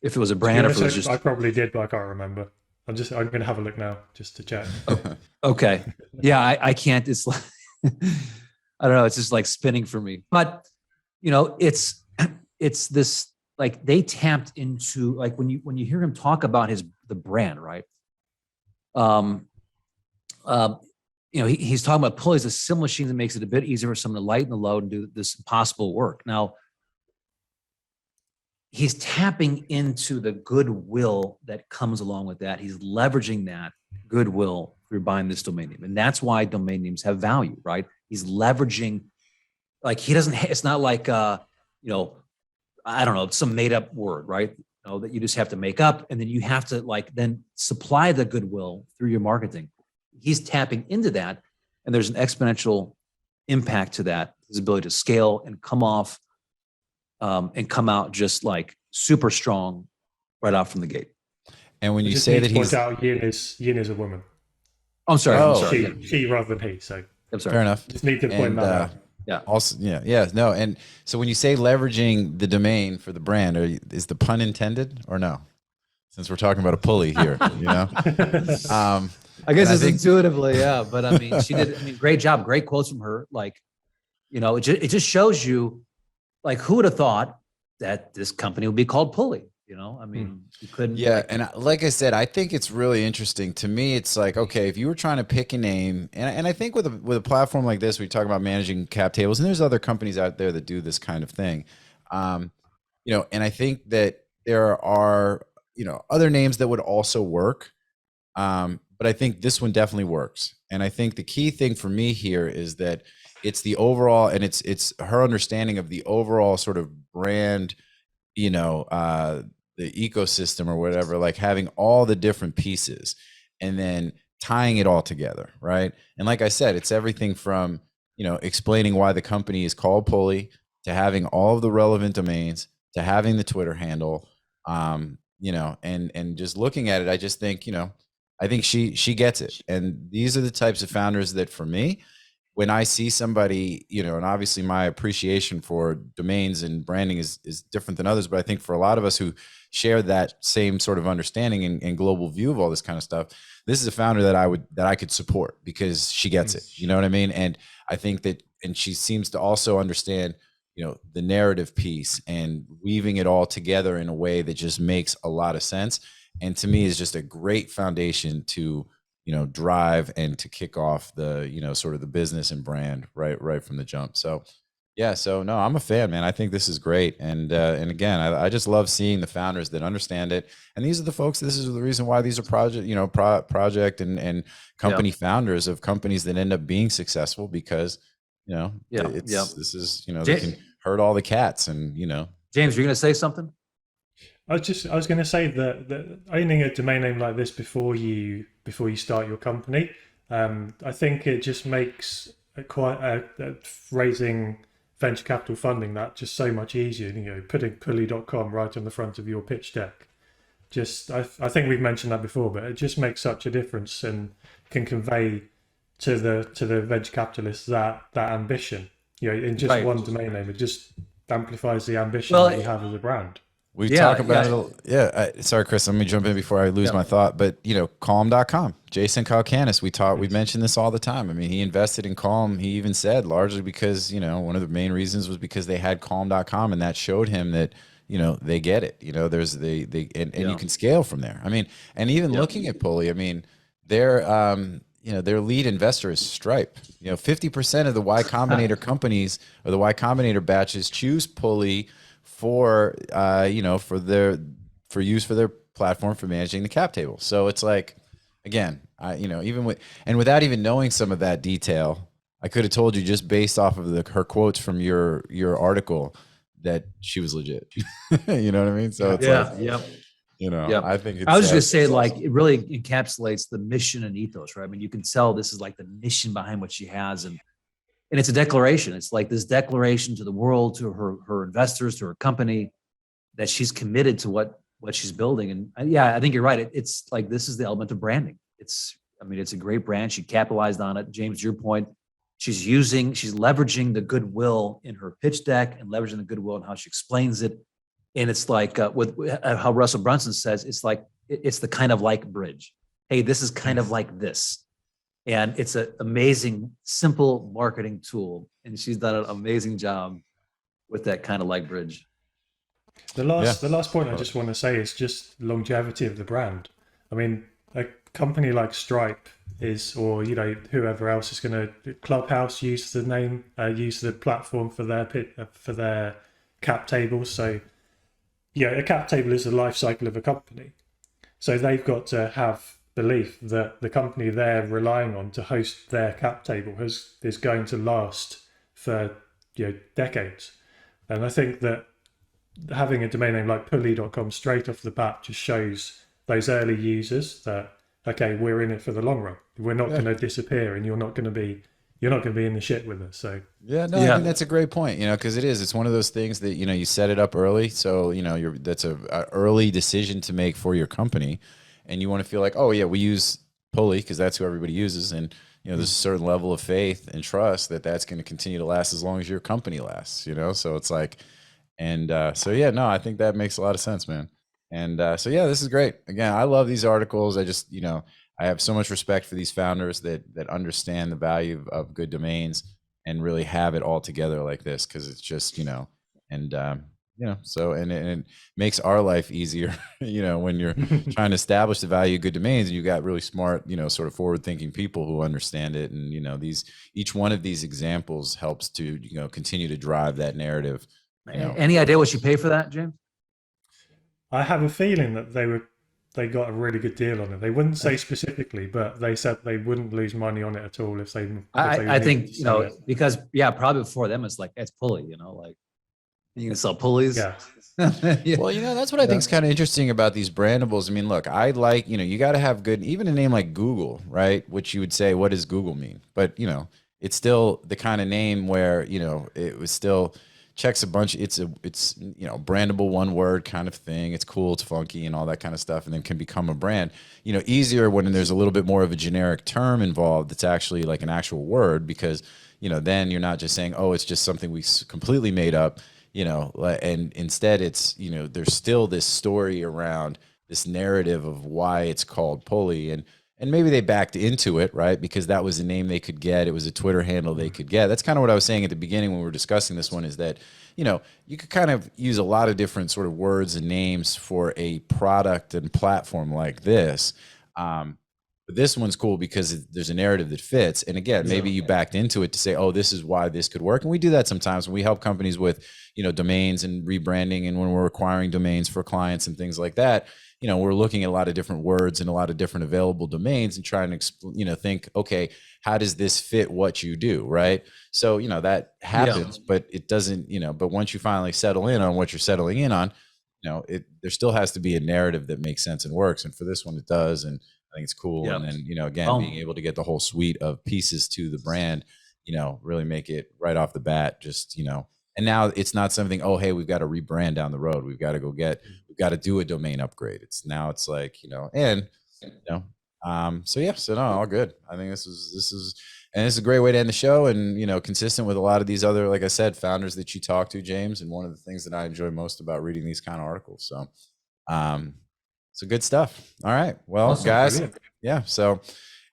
if it was a brand or if it was just. I probably did, but I can't remember. I'm going to have a look now just to check. Okay, yeah, I can't. It's I don't know. It's just spinning for me, but it's this like they tapped into, like when you hear him talk about the brand, right? Um, he's talking about Pulley is a simple machine that makes it a bit easier for someone to lighten the load and do this impossible work. Now, he's tapping into the goodwill that comes along with that. He's leveraging that goodwill through buying this domain name. And that's why domain names have value, right? He's leveraging, like he doesn't, it's not like, I don't know, some made up word, right? That you just have to make up. And then you have to then supply the goodwill through your marketing. He's tapping into that. And there's an exponential impact to that, his ability to scale and come out just like super strong right out from the gate. And when I you just say need that to he's, point out Yin is a woman. I'm sorry. Oh. I'm sorry. She rather than he. So I'm sorry. fair enough. just need to point And, that out. Yeah. Also, no. And so when you say leveraging the domain for the brand, is the pun intended or no? Since we're talking about a pulley here, I guess and I it's think- intuitively, yeah. But I mean, she did. I mean, great job, great quotes from her. Like, it just shows you, like, who would have thought that this company would be called Pulley? I mean, you couldn't. Yeah, and like I said, I think it's really interesting. To me, it's like, okay, if you were trying to pick a name, and I think with a platform like this, we talk about managing cap tables, and there's other companies out there that do this kind of thing, and I think that there are other names that would also work, but I think this one definitely works. And I think the key thing for me here is that it's the overall, and it's her understanding of the overall sort of brand, the ecosystem or whatever, like having all the different pieces and then tying it all together, right? And like I said, it's everything from explaining why the company is called Pulley, to having all of the relevant domains, to having the Twitter handle, and just looking at it, I just think I think she gets it. And these are the types of founders that, for me, when I see somebody, and obviously my appreciation for domains and branding is different than others, but I think for a lot of us who share that same sort of understanding and global view of all this kind of stuff, this is a founder that I could support because she gets it. You know what I mean? And I think that, and she seems to also understand, the narrative piece and weaving it all together in a way that just makes a lot of sense. And to me is just a great foundation to drive and to kick off the, sort of the business and brand right from the jump. So, so no, I'm a fan, man. I think this is great. And again, I just love seeing the founders that understand it. And these are the folks, this is the reason why these are project and company founders of companies that end up being successful, because, this is, they can herd all the cats and, James, you're going to say something? I was going to say that owning a domain name like this before you start your company, I think it just makes raising venture capital funding that just so much easier. Putting pulley.com right on the front of your pitch deck. I think we've mentioned that before, but it just makes such a difference and can convey to the venture capitalists that ambition. In just one domain name, it just amplifies the ambition that you have as a brand. We talk about it. Sorry, Chris, let me jump in before I lose my thought. But, Calm.com, Jason Calcanis, we mention this all the time. I mean, he invested in Calm. He even said largely because, one of the main reasons was because they had Calm.com, and that showed him that, they get it. There's you can scale from there. I mean, and even looking at Pulley, I mean, their lead investor is Stripe. 50% of the Y Combinator companies or the Y Combinator batches choose Pulley for use for their platform for managing the cap table. So it's like, again, without even knowing some of that detail, I could have told you just based off of her quotes from your article that she was legit. You know what I mean? So it's I think it's, I was just gonna say, like, it really encapsulates the mission and ethos, right? I mean, you can tell this is like the mission behind what she has, and it's a declaration. It's like this declaration to the world, to her investors, to her company, that she's committed to what she's building. And I think you're right. It's like, this is the element of branding. It's a great brand. She capitalized on it. James, your point, she's leveraging the goodwill in her pitch deck and leveraging the goodwill in how she explains it. And it's like with how Russell Brunson says, it's like, it's the kind of like bridge. Hey, this is kind of like this. And it's an amazing, simple marketing tool. And she's done an amazing job with that kind of like bridge. The last point I just want to say is just longevity of the brand. I mean, a company like Stripe is, or whoever else is going to, Clubhouse use the name, use the platform for their cap tables. So a cap table is the life cycle of a company. So they've got to have belief that the company they're relying on to host their cap table is going to last for decades. And I think that having a domain name like pulley.com straight off the bat just shows those early users that, okay, we're in it for the long run. We're not going to disappear, and you're not going to be in the shit with us. So I think that's a great point, because it's one of those things that, you set it up early. So, that's a early decision to make for your company, and you want to feel like, oh yeah, we use Pulley because that's who everybody uses. And, there's a certain level of faith and trust that that's going to continue to last as long as your company lasts, so it's like, and I think that makes a lot of sense, man. And this is great. Again, I love these articles. I just, I have so much respect for these founders that understand the value of good domains and really have it all together like this, because it's just, so and it makes our life easier, when you're trying to establish the value of good domains, and you got really smart, sort of forward-thinking people who understand it, and each one of these examples helps to continue to drive that narrative. Any idea what you pay for that, James? I have a feeling that they got a really good deal on it. They wouldn't say specifically, but they said they wouldn't lose money on it at all if they. I think because probably for them it's Pulley, like you can sell pulleys. Yeah. Yeah. Well, that's what I think is kind of interesting about these brandables. I mean, look, I like, you got to have good, even a name like Google, right? Which you would say, what does Google mean? But, it's still the kind of name where, it was still checks a bunch. It's brandable, one word kind of thing. It's cool, it's funky and all that kind of stuff. And then can become a brand, easier when there's a little bit more of a generic term involved. That's actually like an actual word, because, then you're not just saying, oh, it's just something we completely made up. And instead it's, there's still this story around this narrative of why it's called Pulley, and maybe they backed into it, right? Because that was a name they could get. It was a Twitter handle they could get. That's kind of what I was saying at the beginning when we were discussing this one, is that, you could kind of use a lot of different sort of words and names for a product and platform like this. But this one's cool because there's a narrative that fits. And again, maybe you backed into it to say, oh, this is why this could work. And we do that sometimes when we help companies with, domains and rebranding, and when we're acquiring domains for clients and things like that. We're looking at a lot of different words and a lot of different available domains and trying to think, okay, how does this fit what you do, right? So, that happens, but it doesn't, but once you finally settle in on what you're settling in on, there still has to be a narrative that makes sense and works. And for this one, it does. And I think it's cool. Yep. And then, again, being able to get the whole suite of pieces to the brand, really make it right off the bat, just, and now it's not something, oh, hey, we've got to rebrand down the road. We've got to do a domain upgrade. It's like, so no, all good. I think this is a great way to end the show, and, consistent with a lot of these other, like I said, founders that you talk to, James, and one of the things that I enjoy most about reading these kind of articles. So, so good stuff. All right. Well, awesome, guys. brilliant. Yeah. So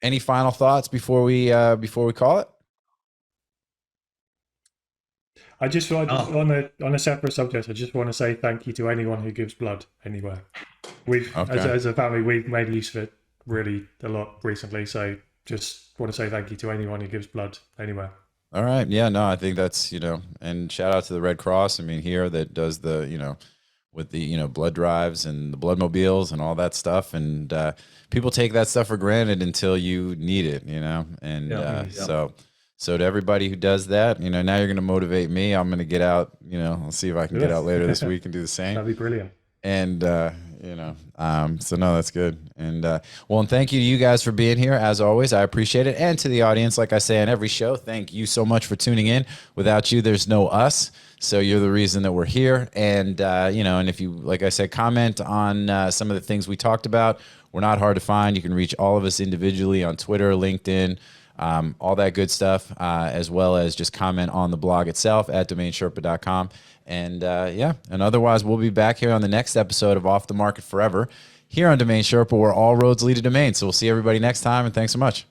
any final thoughts before we call it? I just on a separate subject, I just want to say thank you to anyone who gives blood anywhere. As a family, we've made use of it really a lot recently. So just want to say thank you to anyone who gives blood anywhere. All right. Yeah, no, I think that's, and shout out to the Red Cross. I mean, here that does the, with the, blood drives and the blood mobiles and all that stuff. And people take that stuff for granted until you need it, and so to everybody who does that, now you're going to motivate me. I'm going to get out, I'll see if I can get out later this week and do the same. That'd be brilliant. And, so no, that's good. And, and thank you to you guys for being here. As always, I appreciate it. And to the audience, like I say on every show, thank you so much for tuning in. Without you, there's no us. So you're the reason that we're here. And, and if you, like I said, comment on some of the things we talked about, we're not hard to find. You can reach all of us individually on Twitter, LinkedIn, all that good stuff, as well as just comment on the blog itself at DomainSherpa.com. And and otherwise, we'll be back here on the next episode of Off the Market Forever here on Domain Sherpa, where all roads lead to domain. So we'll see everybody next time, and thanks so much.